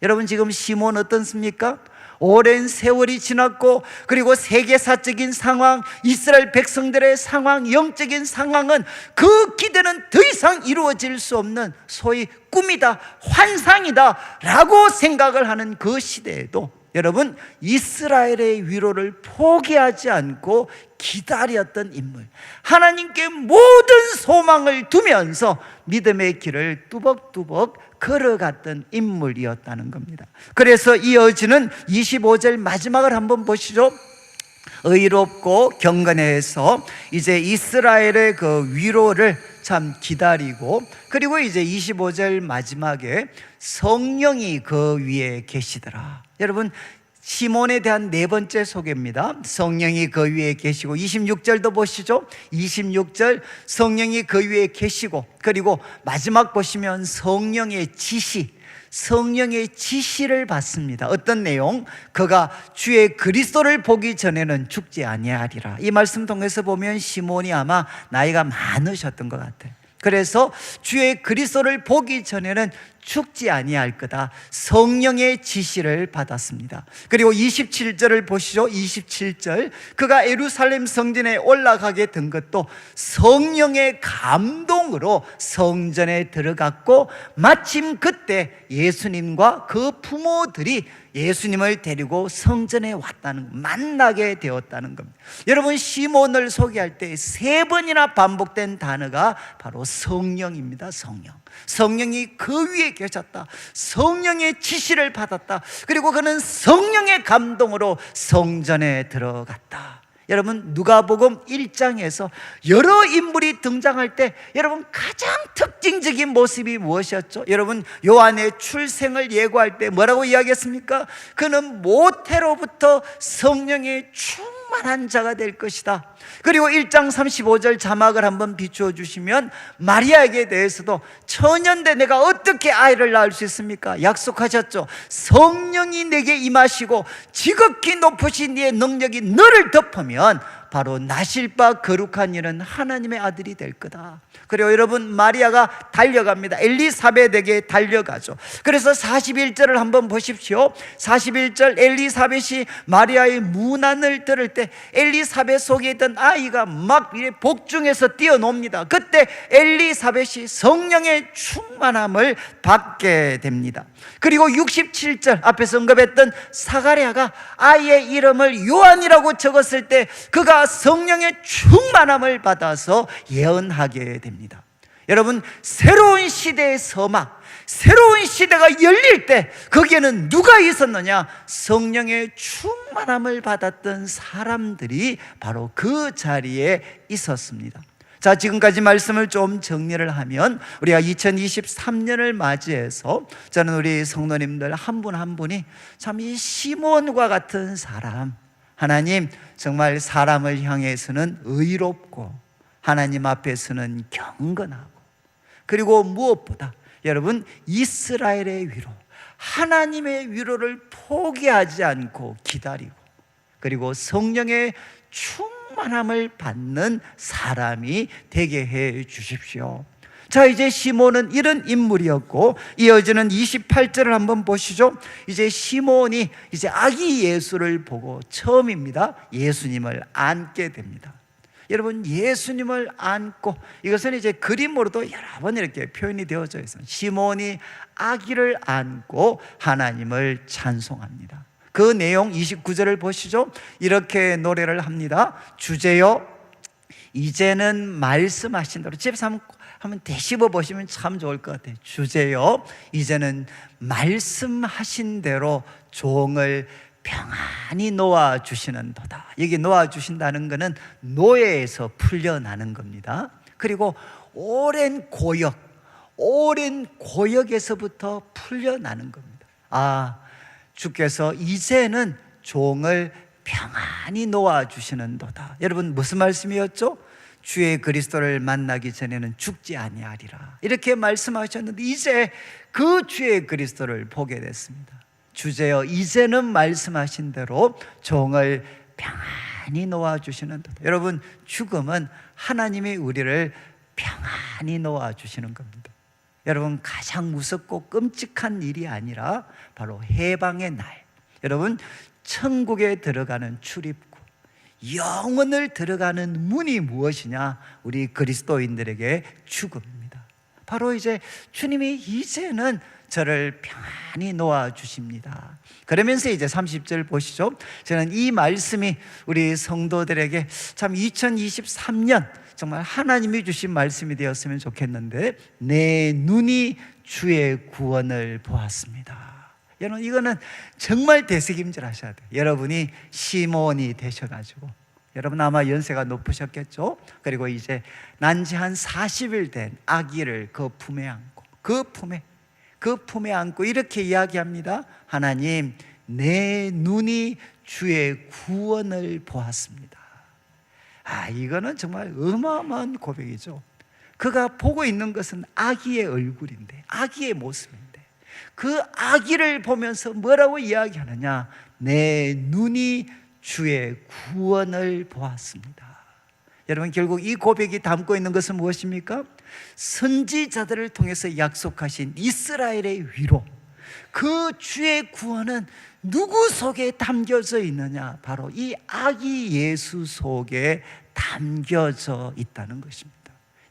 여러분, 지금 시몬 어떻습니까? 오랜 세월이 지났고, 그리고 세계사적인 상황, 이스라엘 백성들의 상황, 영적인 상황은 그 기대는 더 이상 이루어질 수 없는 소위 꿈이다, 환상이다 라고 생각을 하는 그 시대에도, 여러분, 이스라엘의 위로를 포기하지 않고 기다렸던 인물, 하나님께 모든 소망을 두면서 믿음의 길을 뚜벅뚜벅 걸어갔던 인물이었다는 겁니다. 그래서 이어지는 25절 마지막을 한번 보시죠. 의롭고 경건해서 이제 이스라엘의 그 위로를 참 기다리고, 그리고 이제 25절 마지막에 성령이 그 위에 계시더라. 여러분, 시몬에 대한 네 번째 소개입니다. 성령이 그 위에 계시고, 26절도 보시죠. 26절 성령이 그 위에 계시고, 그리고 마지막 보시면 성령의 지시를 받습니다. 어떤 내용? 그가 주의 그리스도를 보기 전에는 죽지 아니하리라. 이 말씀 통해서 보면 시몬이 아마 나이가 많으셨던 것 같아요. 그래서 주의 그리스도를 보기 전에는 죽지 아니할 거다. 성령의 지시를 받았습니다. 그리고 27절을 보시죠. 27절, 그가 예루살렘 성전에 올라가게 된 것도 성령의 감동으로 성전에 들어갔고, 마침 그때 예수님과 그 부모들이 예수님을 데리고 성전에 왔다는, 만나게 되었다는 겁니다. 여러분, 시몬을 소개할 때 3번이나 반복된 단어가 바로 성령입니다. 성령이 그 위에 계셨다. 성령의 지시를 받았다. 그리고 그는 성령의 감동으로 성전에 들어갔다. 여러분, 누가복음 1장에서 여러 인물이 등장할 때 여러분 가장 특징적인 모습이 무엇이었죠? 여러분, 요한의 출생을 예고할 때 뭐라고 이야기했습니까? 그는 모태로부터 성령의 충만한 자가 될 것이다. 그리고 1장 35절 자막을 한번 비추어 주시면, 마리아에게 대해서도 처년대 내가 어떻게 아이를 낳을 수 있습니까? 약속하셨죠. 성령이 내게 임하시고 지극히 높으신 이의 능력이 너를 덮으면 바로 나실 바 거룩한 이는 하나님의 아들이 될 거다. 그리고 여러분, 마리아가 달려갑니다. 엘리사벳에게 달려가죠. 그래서 41절을 한번 보십시오. 41절, 엘리사벳이 마리아의 문안을 들을 때 엘리사벳 속에 있던 아이가 막 복중에서 뛰어놉니다. 그때 엘리사벳이 성령의 충만함을 받게 됩니다. 그리고 67절 앞에서 언급했던 사가랴가 아이의 이름을 요한이라고 적었을 때 그가 성령의 충만함을 받아서 예언하게 됩니다. 여러분, 새로운 시대의 서막, 새로운 시대가 열릴 때 거기에는 누가 있었느냐? 성령의 충만함을 받았던 사람들이 바로 그 자리에 있었습니다. 자, 지금까지 말씀을 좀 정리를 하면, 우리가 2023년을 맞이해서 저는 우리 성도님들 한 분 한 분이 참 이 시몬과 같은 사람, 하나님 정말 사람을 향해서는 의롭고 하나님 앞에서는 경건하고, 그리고 무엇보다 여러분 이스라엘의 위로, 하나님의 위로를 포기하지 않고 기다리고, 그리고 성령의 충만함을 받는 사람이 되게 해 주십시오. 자, 이제 시몬은 이런 인물이었고, 이어지는 28절을 한번 보시죠. 이제 시몬이 이제 아기 예수를 보고 처음입니다, 예수님을 안게 됩니다. 여러분, 예수님을 안고, 이것은 이제 그림으로도 여러 번 이렇게 표현이 되어져 있어요. 시몬이 아기를 안고 하나님을 찬송합니다. 그 내용 29절을 보시죠. 이렇게 노래를 합니다. 주제여 이제는 말씀하신 대로, 집에서 한번 되씹어 보시면 참 좋을 것 같아요. 주제여 이제는 말씀하신 대로 종을 평안히 놓아주시는 도다. 여기 놓아주신다는 것은 노예에서 풀려나는 겁니다. 그리고 오랜 고역에서부터 풀려나는 겁니다. 아, 주께서 이제는 종을 평안히 놓아주시는 도다. 여러분, 무슨 말씀이었죠? 주의 그리스도를 만나기 전에는 죽지 아니하리라, 이렇게 말씀하셨는데 이제 그 주의 그리스도를 보게 됐습니다. 주제여 이제는 말씀하신 대로 종을 평안히 놓아주시는 도다. 여러분, 죽음은 하나님이 우리를 평안히 놓아주시는 겁니다. 여러분, 가장 무섭고 끔찍한 일이 아니라 바로 해방의 날, 여러분, 천국에 들어가는 출입구, 영혼을 들어가는 문이 무엇이냐? 우리 그리스도인들에게 죽음입니다. 바로 이제 주님이 이제는 저를 평안히 놓아주십니다. 그러면서 이제 30절 보시죠. 저는 이 말씀이 우리 성도들에게 참 2023년 정말 하나님이 주신 말씀이 되었으면 좋겠는데, 내 눈이 주의 구원을 보았습니다. 여러분, 이거는 정말 되새김질 하셔야 돼요. 여러분이 시몬이 되셔가지고, 여러분 아마 연세가 높으셨겠죠. 그리고 이제 난지 한 40일 된 아기를 그 품에 안고, 그 품에 안고 이렇게 이야기합니다. 하나님, 내 눈이 주의 구원을 보았습니다. 이거는 정말 어마어마한 고백이죠. 그가 보고 있는 것은 아기의 얼굴인데, 아기의 모습인데, 그 아기를 보면서 뭐라고 이야기하느냐? 내 눈이 주의 구원을 보았습니다. 여러분, 결국 이 고백이 담고 있는 것은 무엇입니까? 선지자들을 통해서 약속하신 이스라엘의 위로, 그 주의 구원은 누구 속에 담겨져 있느냐? 바로 이 아기 예수 속에 담겨져 있다는 것입니다.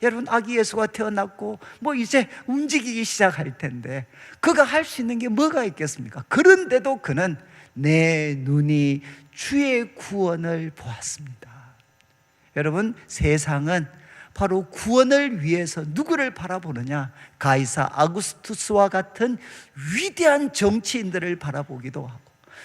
여러분, 아기 예수가 태어났고 이제 움직이기 시작할 텐데 그가 할 수 있는 게 뭐가 있겠습니까? 그런데도 그는 내 눈이 주의 구원을 보았습니다. 여러분, 세상은 바로 구원을 위해서 누구를 바라보느냐? 가이사 아구스투스와 같은 위대한 정치인들을 바라보기도 하고,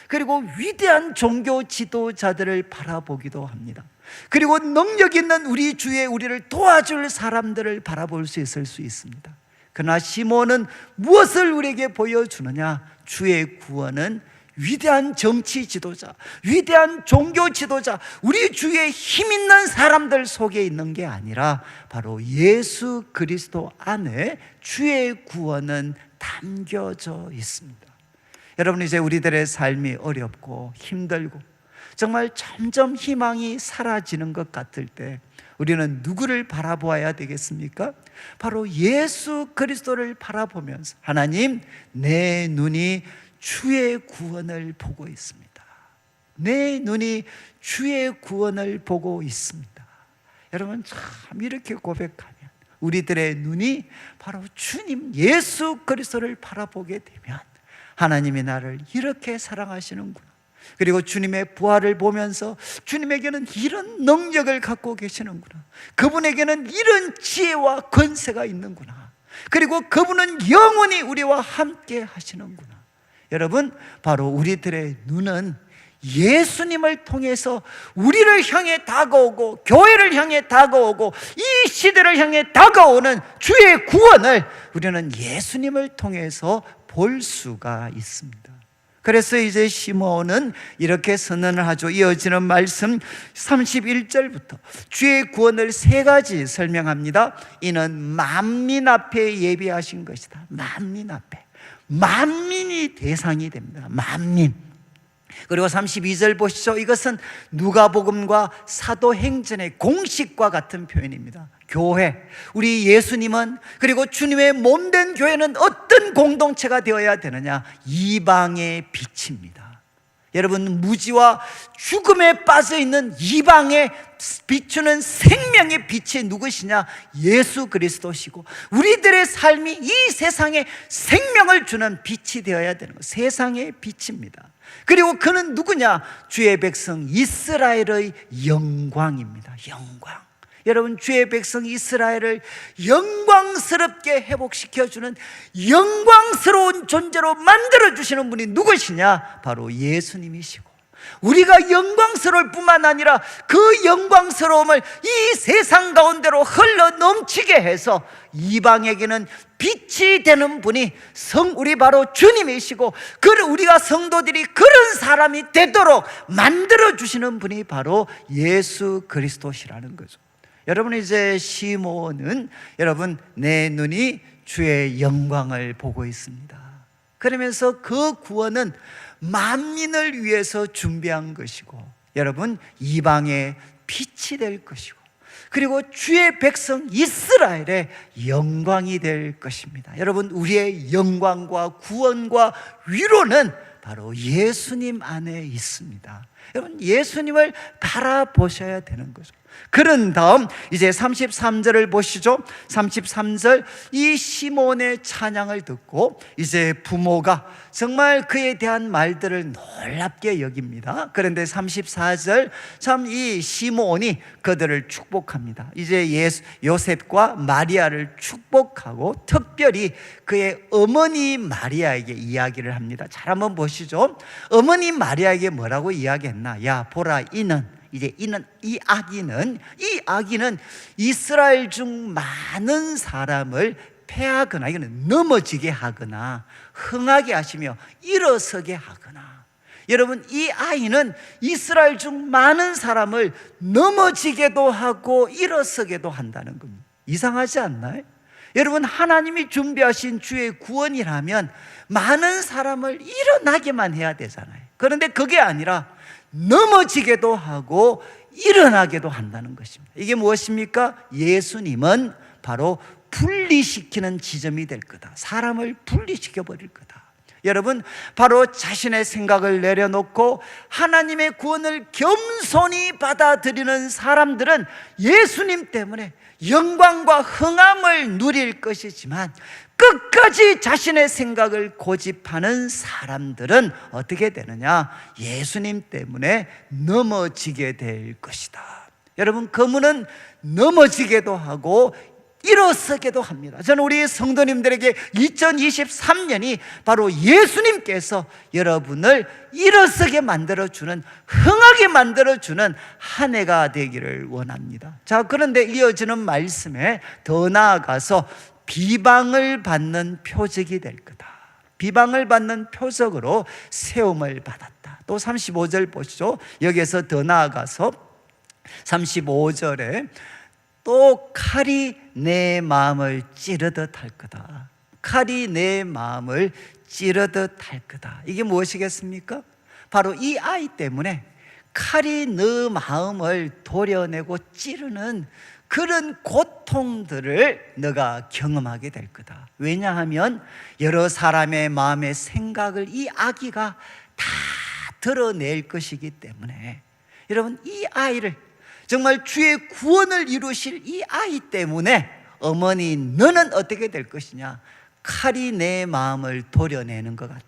그리고 위대한 종교 지도자들을 바라보기도 합니다. 그리고 능력 있는 우리 주에 우리를 도와줄 사람들을 바라볼 수 있을 수 있습니다. 그러나 시몬은 무엇을 우리에게 보여주느냐? 주의 구원은 위대한 정치 지도자, 위대한 종교 지도자, 우리 주위에 힘 있는 사람들 속에 있는 게 아니라 바로 예수 그리스도 안에 주의 구원은 담겨져 있습니다. 여러분, 이제 우리들의 삶이 어렵고 힘들고 정말 점점 희망이 사라지는 것 같을 때 우리는 누구를 바라보아야 되겠습니까? 바로 예수 그리스도를 바라보면서, 하나님, 내 눈이 주의 구원을 보고 있습니다. 내 눈이 주의 구원을 보고 있습니다. 여러분, 참 이렇게 고백하면 우리들의 눈이 바로 주님 예수 그리스도를 바라보게 되면, 하나님이 나를 이렇게 사랑하시는구나, 그리고 주님의 부활을 보면서 주님에게는 이런 능력을 갖고 계시는구나, 그분에게는 이런 지혜와 권세가 있는구나, 그리고 그분은 영원히 우리와 함께 하시는구나. 여러분, 바로 우리들의 눈은 예수님을 통해서 우리를 향해 다가오고, 교회를 향해 다가오고, 이 시대를 향해 다가오는 주의 구원을 우리는 예수님을 통해서 볼 수가 있습니다. 그래서 이제 시몬은 이렇게 선언을 하죠. 이어지는 말씀 31절부터 주의 구원을 세 가지 설명합니다. 이는 만민 앞에 예비하신 것이다. 만민 앞에, 만민이 대상이 됩니다. 만민. 그리고 32절 보시죠. 이것은 누가복음과 사도행전의 공식과 같은 표현입니다. 교회, 우리 예수님은, 그리고 주님의 몸된 교회는 어떤 공동체가 되어야 되느냐? 이방의 빛입니다. 여러분, 무지와 죽음에 빠져있는 이방에 비추는 생명의 빛이 누구시냐? 예수 그리스도시고, 우리들의 삶이 이 세상에 생명을 주는 빛이 되어야 되는 것, 세상의 빛입니다. 그리고 그는 누구냐? 주의 백성 이스라엘의 영광입니다. 영광. 여러분, 주의 백성 이스라엘을 영광스럽게 회복시켜주는 영광스러운 존재로 만들어주시는 분이 누구시냐? 바로 예수님이시고, 우리가 영광스러울 뿐만 아니라 그 영광스러움을 이 세상 가운데로 흘러 넘치게 해서 이방에게는 빛이 되는 분이 우리 바로 주님이시고, 우리가 성도들이 그런 사람이 되도록 만들어주시는 분이 바로 예수 그리스도시라는 거죠. 여러분, 이제 시몬은, 여러분, 내 눈이 주의 영광을 보고 있습니다. 그러면서 그 구원은 만민을 위해서 준비한 것이고, 여러분, 이방의 빛이 될 것이고, 그리고 주의 백성 이스라엘의 영광이 될 것입니다. 여러분, 우리의 영광과 구원과 위로는 바로 예수님 안에 있습니다. 여러분, 예수님을 바라보셔야 되는 거죠. 그런 다음 이제 33절을 보시죠. 33절, 이 시몬의 찬양을 듣고 이제 부모가 정말 그에 대한 말들을 놀랍게 여깁니다. 그런데 34절, 참 이 시몬이 그들을 축복합니다. 이제 요셉과 마리아를 축복하고 특별히 그의 어머니 마리아에게 이야기를 합니다. 잘 한번 보시죠. 어머니 마리아에게 뭐라고 이야기했나? 야, 보라, 이 아기는 이스라엘 중 많은 사람을 패하거나, 이거는 넘어지게 하거나 흥하게 하시며 일어서게 하거나, 여러분, 이 아이는 이스라엘 중 많은 사람을 넘어지게도 하고 일어서게도 한다는 겁니다. 이상하지 않나요? 여러분, 하나님이 준비하신 주의 구원이라면 많은 사람을 일어나게만 해야 되잖아요. 그런데 그게 아니라 넘어지게도 하고 일어나게도 한다는 것입니다. 이게 무엇입니까? 예수님은 바로 분리시키는 지점이 될 거다. 사람을 분리시켜 버릴 거다. 여러분, 바로 자신의 생각을 내려놓고 하나님의 구원을 겸손히 받아들이는 사람들은 예수님 때문에 영광과 흥함을 누릴 것이지만, 끝까지 자신의 생각을 고집하는 사람들은 어떻게 되느냐? 예수님 때문에 넘어지게 될 것이다. 여러분, 그분은 넘어지게도 하고 일어서게도 합니다. 저는 우리 성도님들에게 2023년이 바로 예수님께서 여러분을 일어서게 만들어주는, 흥하게 만들어주는 한 해가 되기를 원합니다. 자, 그런데 이어지는 말씀에 더 나아가서 비방을 받는 표적이 될 거다. 비방을 받는 표적으로 세움을 받았다. 또 35절 보시죠. 여기에서 더 나아가서 35절에 또 칼이 내 마음을 찌르듯 할 거다. 칼이 내 마음을 찌르듯 할 거다. 이게 무엇이겠습니까? 바로 이 아이 때문에 칼이 너 마음을 도려내고 찌르는 그런 고통들을 너가 경험하게 될 거다. 왜냐하면 여러 사람의 마음의 생각을 이 아기가 다 드러낼 것이기 때문에, 여러분, 이 아이를, 정말 주의 구원을 이루실 이 아이 때문에 어머니, 너는 어떻게 될 것이냐? 칼이 내 마음을 도려내는 것 같은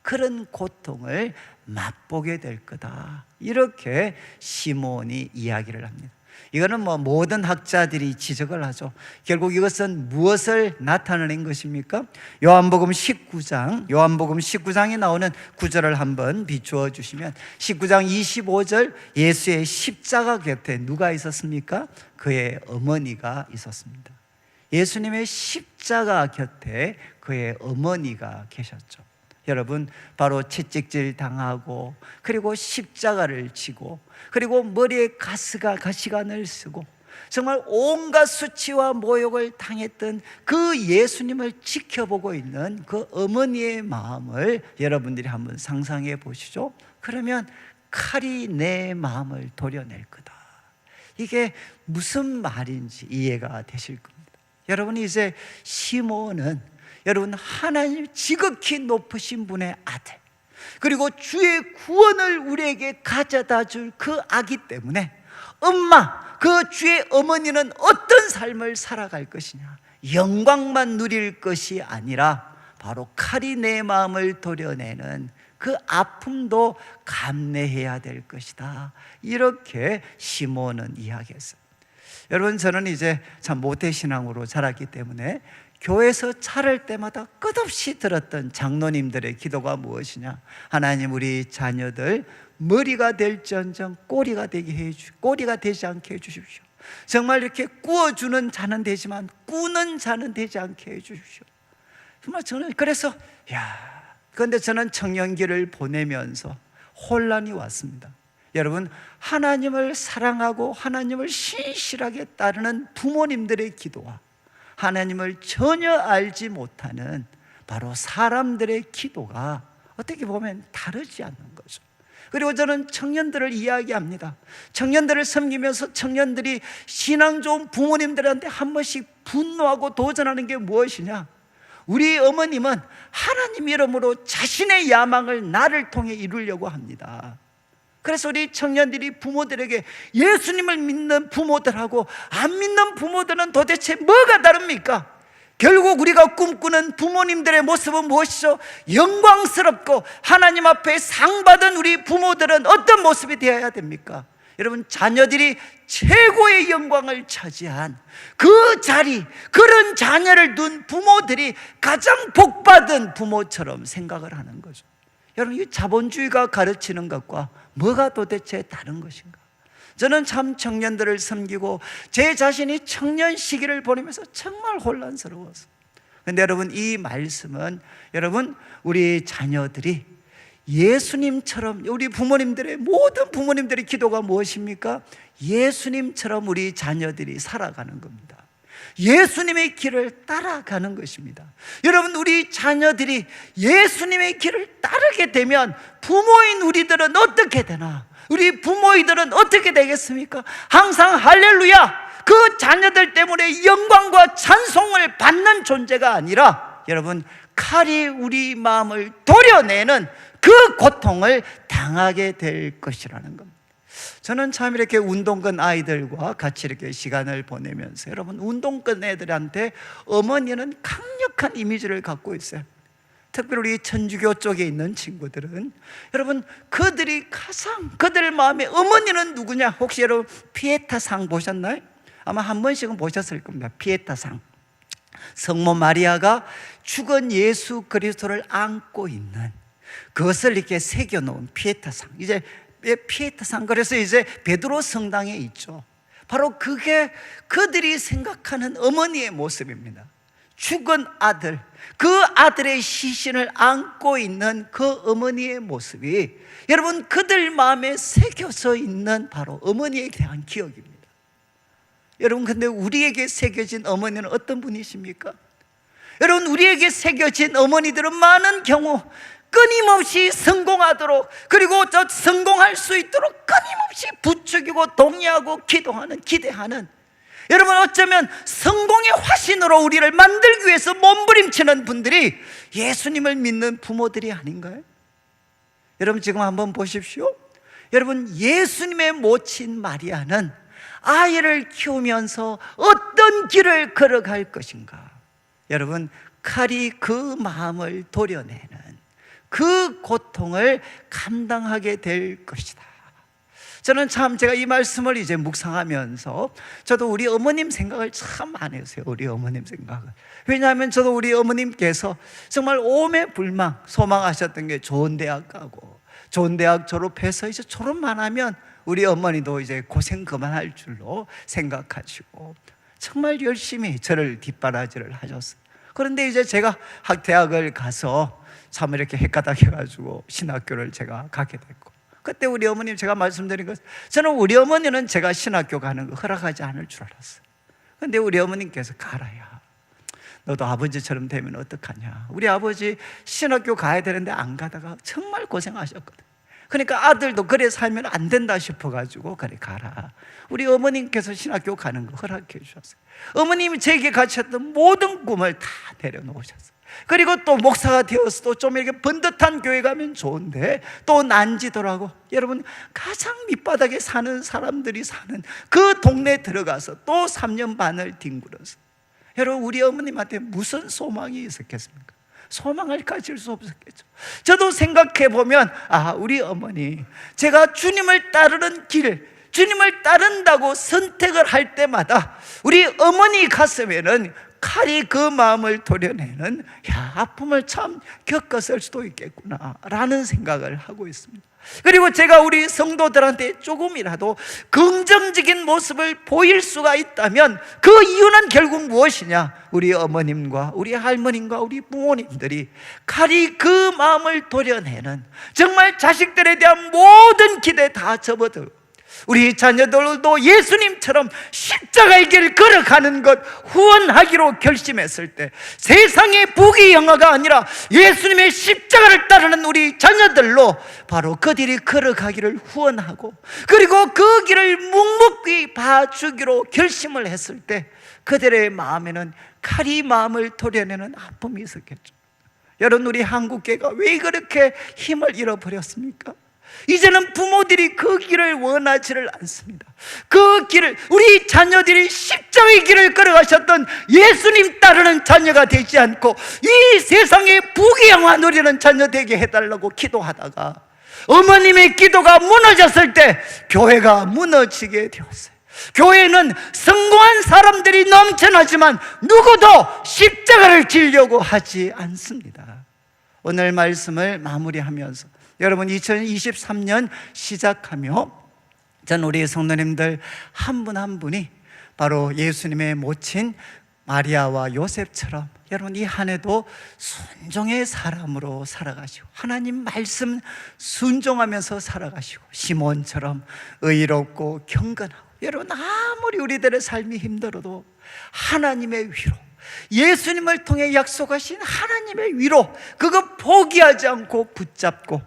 그런 고통을 맛보게 될 거다. 이렇게 시몬이 이야기를 합니다. 이거는 모든 학자들이 지적을 하죠. 결국 이것은 무엇을 나타내는 것입니까? 요한복음 19장에 나오는 구절을 한번 비추어 주시면, 19장 25절, 예수의 십자가 곁에 누가 있었습니까? 그의 어머니가 있었습니다. 예수님의 십자가 곁에 그의 어머니가 계셨죠. 여러분, 바로 채찍질 당하고, 그리고 십자가를 지고, 그리고 머리에 가시관을 쓰고, 정말 온갖 수치와 모욕을 당했던 그 예수님을 지켜보고 있는 그 어머니의 마음을 여러분들이 한번 상상해 보시죠. 그러면 칼이 내 마음을 도려낼 거다. 이게 무슨 말인지 이해가 되실 겁니다. 여러분, 이제 시몬은, 여러분, 하나님 지극히 높으신 분의 아들, 그리고 주의 구원을 우리에게 가져다 줄 그 아기 때문에 엄마, 그 주의 어머니는 어떤 삶을 살아갈 것이냐? 영광만 누릴 것이 아니라 바로 칼이 내 마음을 도려내는 그 아픔도 감내해야 될 것이다. 이렇게 시몬은 이야기했어요. 여러분, 저는 이제 참 모태신앙으로 자랐기 때문에 교회에서 차를 때마다 끝없이 들었던 장로님들의 기도가 무엇이냐? 하나님, 우리 자녀들 머리가 될지언정 꼬리가 되지 않게 해주십시오. 정말 이렇게 구워주는 자는 되지만 꾸는 자는 되지 않게 해주십시오. 정말 저는 그래서 그런데 저는 청년기를 보내면서 혼란이 왔습니다. 여러분, 하나님을 사랑하고 하나님을 신실하게 따르는 부모님들의 기도와 하나님을 전혀 알지 못하는 바로 사람들의 기도가 어떻게 보면 다르지 않는 거죠. 그리고 저는 청년들을 이야기합니다. 청년들을 섬기면서 청년들이 신앙 좋은 부모님들한테 한 번씩 분노하고 도전하는 게 무엇이냐? 우리 어머님은 하나님 이름으로 자신의 야망을 나를 통해 이루려고 합니다. 그래서 우리 청년들이 부모들에게 예수님을 믿는 부모들하고 안 믿는 부모들은 도대체 뭐가 다릅니까? 결국 우리가 꿈꾸는 부모님들의 모습은 무엇이죠? 영광스럽고 하나님 앞에 상 받은 우리 부모들은 어떤 모습이 되어야 됩니까? 여러분, 자녀들이 최고의 영광을 차지한 그 자리, 그런 자녀를 둔 부모들이 가장 복받은 부모처럼 생각을 하는 거죠. 여러분, 이 자본주의가 가르치는 것과 뭐가 도대체 다른 것인가? 저는 참 청년들을 섬기고 제 자신이 청년 시기를 보내면서 정말 혼란스러웠어요. 그런데 여러분, 이 말씀은 여러분, 우리 자녀들이 예수님처럼, 우리 부모님들의 모든 부모님들의 기도가 무엇입니까? 예수님처럼 우리 자녀들이 살아가는 겁니다. 예수님의 길을 따라가는 것입니다. 여러분, 우리 자녀들이 예수님의 길을 따르게 되면 부모인 우리들은 어떻게 되나? 우리 부모이들은 어떻게 되겠습니까? 항상 할렐루야, 그 자녀들 때문에 영광과 찬송을 받는 존재가 아니라 여러분, 칼이 우리 마음을 도려내는 그 고통을 당하게 될 것이라는 겁니다. 저는 참 이렇게 운동권 아이들과 같이 이렇게 시간을 보내면서 여러분, 운동권 애들한테 어머니는 강력한 이미지를 갖고 있어요. 특별히 우리 천주교 쪽에 있는 친구들은 여러분, 그들이 가장 그들 마음에 어머니는 누구냐? 혹시 여러분 피에타상 보셨나요? 아마 한 번씩은 보셨을 겁니다. 피에타상, 성모 마리아가 죽은 예수 그리스도를 안고 있는 그것을 이렇게 새겨놓은 피에타상, 이제 피에타상, 그래서 이제 베드로 성당에 있죠. 바로 그게 그들이 생각하는 어머니의 모습입니다. 죽은 아들, 그 아들의 시신을 안고 있는 그 어머니의 모습이 여러분, 그들 마음에 새겨져 있는 바로 어머니에 대한 기억입니다. 여러분, 근데 우리에게 새겨진 어머니는 어떤 분이십니까? 여러분, 우리에게 새겨진 어머니들은 많은 경우 끊임없이 성공하도록, 그리고 저 성공할 수 있도록 끊임없이 부추기고 동의하고 기대하는, 여러분, 어쩌면 성공의 화신으로 우리를 만들기 위해서 몸부림치는 분들이 예수님을 믿는 부모들이 아닌가요? 여러분, 지금 한번 보십시오. 여러분, 예수님의 모친 마리아는 아이를 키우면서 어떤 길을 걸어갈 것인가? 여러분, 칼이 그 마음을 도려내는 그 고통을 감당하게 될 것이다. 저는 참 제가 이 말씀을 이제 묵상하면서 저도 우리 어머님 생각을 참 많이 했어요. 우리 어머님 생각을. 왜냐하면 저도 우리 어머님께서 정말 오매불망 소망하셨던 게 좋은 대학 가고 좋은 대학 졸업해서 이제 졸업만 하면 우리 어머니도 이제 고생 그만할 줄로 생각하시고 정말 열심히 저를 뒷바라지를 하셨어요. 그런데 이제 제가 대학을 가서 참 이렇게 헷가닥해가지고 신학교를 제가 가게 됐고, 그때 우리 어머님, 제가 말씀드린 것, 저는 우리 어머니는 제가 신학교 가는 거 허락하지 않을 줄 알았어요. 그런데 우리 어머님께서 가라야, 너도 아버지처럼 되면 어떡하냐. 우리 아버지 신학교 가야 되는데 안 가다가 정말 고생하셨거든. 그러니까 아들도 그래 살면 안 된다 싶어가지고 그래 가라. 우리 어머님께서 신학교 가는 거 허락해 주셨어요. 어머님이 제게 가르쳤던 모든 꿈을 다 내려놓으셨어요. 그리고 또 목사가 되어서도 좀 이렇게 번듯한 교회 가면 좋은데 또 난지도라고, 여러분, 가장 밑바닥에 사는 사람들이 사는 그 동네에 들어가서 또 3년 반을 뒹굴어서, 여러분, 우리 어머님한테 무슨 소망이 있었겠습니까? 소망을 가질 수 없었겠죠. 저도 생각해 보면, 우리 어머니, 제가 주님을 따르는 길, 주님을 따른다고 선택을 할 때마다 우리 어머니 가슴에는 칼이 그 마음을 도려내는 아픔을 참 겪었을 수도 있겠구나 라는 생각을 하고 있습니다. 그리고 제가 우리 성도들한테 조금이라도 긍정적인 모습을 보일 수가 있다면 그 이유는 결국 무엇이냐? 우리 어머님과 우리 할머님과 우리 부모님들이 칼이 그 마음을 도려내는, 정말 자식들에 대한 모든 기대 다 접어들고 우리 자녀들도 예수님처럼 십자가의 길을 걸어가는 것 후원하기로 결심했을 때, 세상의 부귀영화가 아니라 예수님의 십자가를 따르는 우리 자녀들로 바로 그들이 걸어가기를 후원하고, 그리고 그 길을 묵묵히 봐주기로 결심을 했을 때 그들의 마음에는 칼이 마음을 도려내는 아픔이 있었겠죠. 여러분, 우리 한국교회가 왜 그렇게 힘을 잃어버렸습니까? 이제는 부모들이 그 길을 원하지를 않습니다. 그 길을, 우리 자녀들이 십자가의 길을 걸어가셨던 예수님 따르는 자녀가 되지 않고 이 세상에 부귀영화 누리는 자녀 되게 해달라고 기도하다가 어머님의 기도가 무너졌을 때 교회가 무너지게 되었어요. 교회는 성공한 사람들이 넘쳐나지만 누구도 십자가를 지려고 하지 않습니다. 오늘 말씀을 마무리하면서 여러분, 2023년 시작하며 전 우리 성도님들 한 분 한 분이 바로 예수님의 모친 마리아와 요셉처럼 여러분 이 한 해도 순종의 사람으로 살아가시고 하나님 말씀 순종하면서 살아가시고 시몬처럼 의롭고 경건하고, 여러분 아무리 우리들의 삶이 힘들어도 하나님의 위로, 예수님을 통해 약속하신 하나님의 위로, 그거 포기하지 않고 붙잡고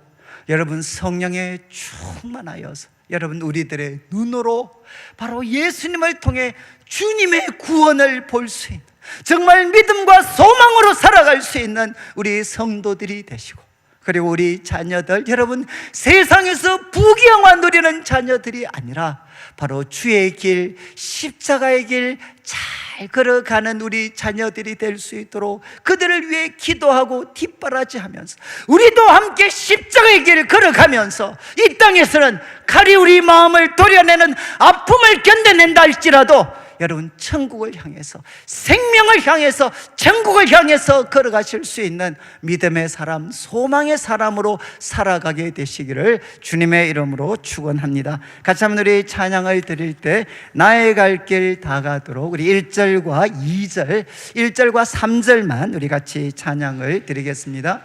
여러분 성령에 충만하여서 여러분 우리들의 눈으로 바로 예수님을 통해 주님의 구원을 볼 수 있는, 정말 믿음과 소망으로 살아갈 수 있는 우리 성도들이 되시고, 그리고 우리 자녀들, 여러분 세상에서 부귀영화 누리는 자녀들이 아니라 바로 주의 길, 십자가의 길 잘 걸어가는 우리 자녀들이 될 수 있도록 그들을 위해 기도하고 뒷바라지하면서 우리도 함께 십자가의 길을 걸어가면서 이 땅에서는 칼이 우리 마음을 도려내는 아픔을 견뎌낸다 할지라도 여러분 천국을 향해서, 생명을 향해서, 천국을 향해서 걸어가실 수 있는 믿음의 사람, 소망의 사람으로 살아가게 되시기를 주님의 이름으로 축원합니다. 같이 한번 우리 찬양을 드릴 때 나의 갈 길 다 가도록 우리 1절과 2절, 1절과 3절만 우리 같이 찬양을 드리겠습니다.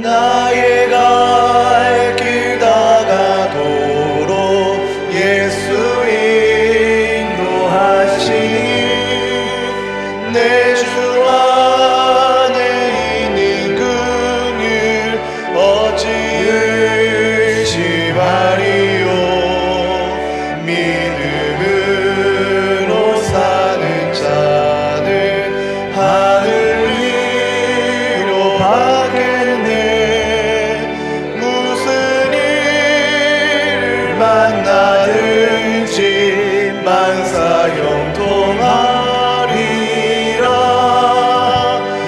나의 갈 길 다 가도록 예수 인도하시니 내 주 안에 있는 긍휼 어찌 의심하리요. 믿음으로 사는 자는 하늘 위로 가겠네. 만나든지 만사 형통하리라.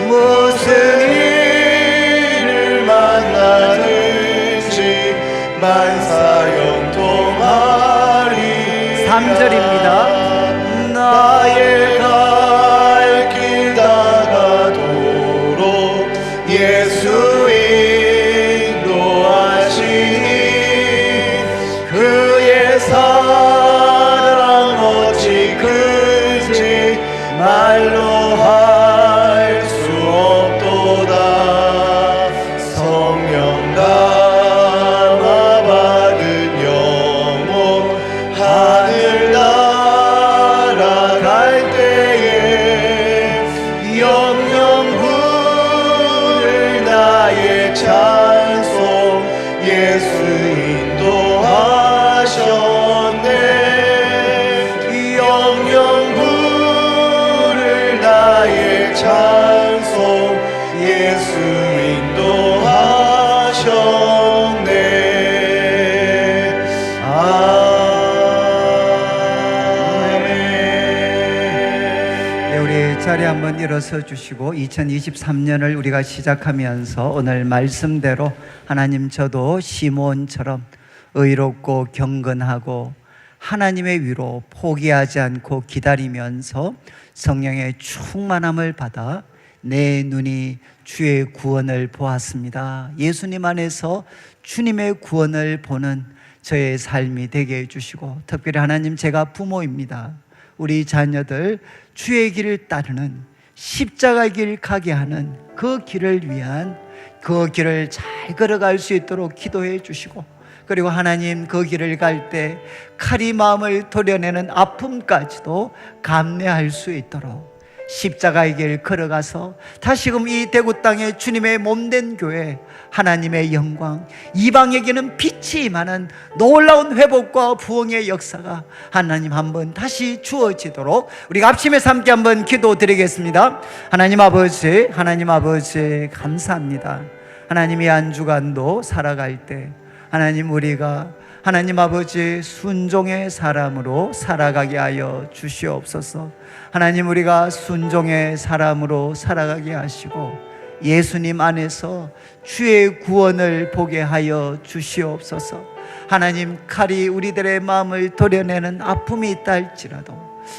무슨 일을 만나든지 만사 형통하리라. 3절입니다. 나의 갈 길 다 가도록 예수 인도하시니 그의 사랑 어찌 큰지 말로 할 수 없도다. 성령 감화 받은 영혼 하늘 날아갈 때에 영영 부를 나의 찬송 예수 인도하셨네. 영영 부를 나의 찬송 예수 인도하셨네. 아멘. 네, 우리 자리 한번 일어서 주시고 2023년을 우리가 시작하면서 오늘 말씀대로 하나님, 저도 시몬처럼 의롭고 경건하고 하나님의 위로 포기하지 않고 기다리면서 성령의 충만함을 받아 내 눈이 주의 구원을 보았습니다. 예수님 안에서 주님의 구원을 보는 저의 삶이 되게 해주시고, 특별히 하나님, 제가 부모입니다. 우리 자녀들 주의 길을 따르는, 십자가 길 가게 하는 그 길을 위한, 그 길을 잘 걸어갈 수 있도록 기도해 주시고, 그리고 하나님, 그 길을 갈 때 칼이 마음을 도려내는 아픔까지도 감내할 수 있도록 십자가의 길 걸어가서 다시금 이 대구 땅에 주님의 몸된 교회, 하나님의 영광, 이방에게는 빛이 임하는 놀라운 회복과 부흥의 역사가 하나님 한번 다시 주어지도록 우리가 합심해서 함께 한번 기도드리겠습니다. 하나님 아버지, 하나님 아버지 감사합니다. 하나님이 한 주간도 살아갈 때 하나님 우리가 하나님 아버지 순종의 사람으로 살아가게 하여 주시옵소서. 하나님 우리가 순종의 사람으로 살아가게 하시고 예수님 안에서 주의 구원을 보게 하여 주시옵소서. 하나님 칼이 우리들의 마음을 도려내는 아픔이 있다 할지라도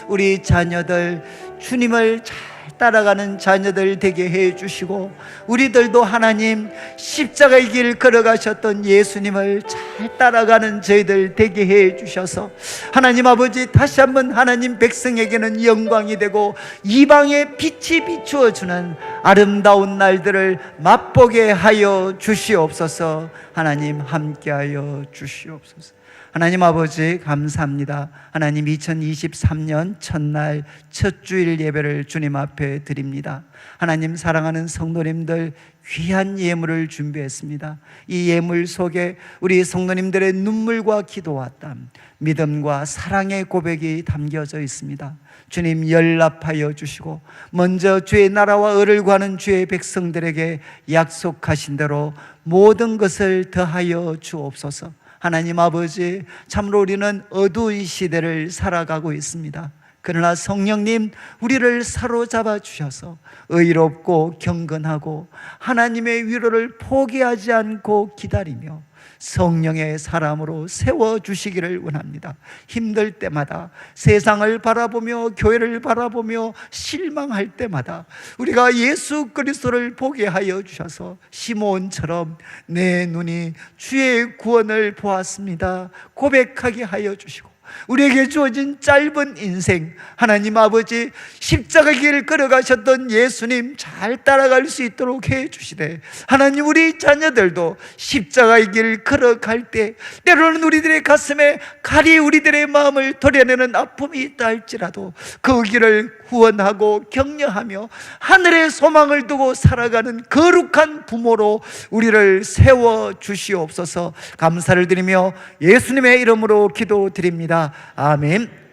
우리 자녀들 주님을 잘 따라가는 자녀들 되게 해 주시고 우리들도 하나님 십자가의 길 걸어가셨던 예수님을 잘 따라가는 저희들 되게 해 주셔서 하나님 아버지 다시 한번 하나님 백성에게는 영광이 되고 이방의 빛이 비추어주는 아름다운 날들을 맛보게 하여 주시옵소서. 하나님 함께하여 주시옵소서. 하나님 아버지 감사합니다. 하나님 2023년 첫날 첫 주일 예배를 주님 앞에 드립니다. 하나님 사랑하는 성도님들 귀한 예물을 준비했습니다. 이 예물 속에 우리 성도님들의 눈물과 기도와 땀, 믿음과 사랑의 고백이 담겨져 있습니다. 주님 연락하여 주시고 먼저 주의 나라와 의를 구하는 주의 백성들에게 약속하신 대로 모든 것을 더하여 주옵소서. 하나님 아버지, 참으로 우리는 어두운 시대를 살아가고 있습니다. 그러나 성령님 우리를 사로잡아 주셔서 의롭고 경건하고 하나님의 위로를 포기하지 않고 기다리며 성령의 사람으로 세워주시기를 원합니다. 힘들 때마다 세상을 바라보며 교회를 바라보며 실망할 때마다 우리가 예수 그리스도를 보게 하여 주셔서 시므온처럼 내 눈이 주의 구원을 보았습니다 고백하게 하여 주시고 우리에게 주어진 짧은 인생 하나님 아버지 십자가 길 걸어가셨던 예수님 잘 따라갈 수 있도록 해주시되 하나님 우리 자녀들도 십자가의 길 걸어갈 때 때로는 우리들의 가슴에 칼이 우리들의 마음을 도려내는 아픔이 있다 할지라도 그 길을 후원하고 격려하며 하늘의 소망을 두고 살아가는 거룩한 부모로 우리를 세워주시옵소서. 감사를 드리며 예수님의 이름으로 기도드립니다. 아멘.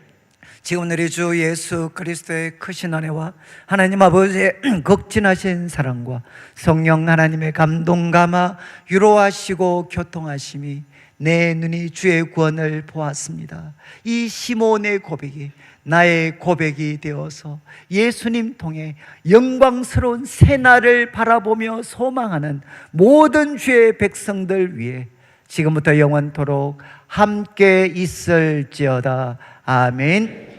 지금 우리 주 예수 그리스도의 크신 은혜와 하나님 아버지의 극진하신 사랑과 성령 하나님의 감동 감화 위로하시고 교통하심이 내 눈이 주의 구원을 보았습니다. 이 시몬의 고백이 나의 고백이 되어서 예수님 통해 영광스러운 새날을 바라보며 소망하는 모든 주의 백성들 위해 지금부터 영원토록 함께 있을지어다. 아멘.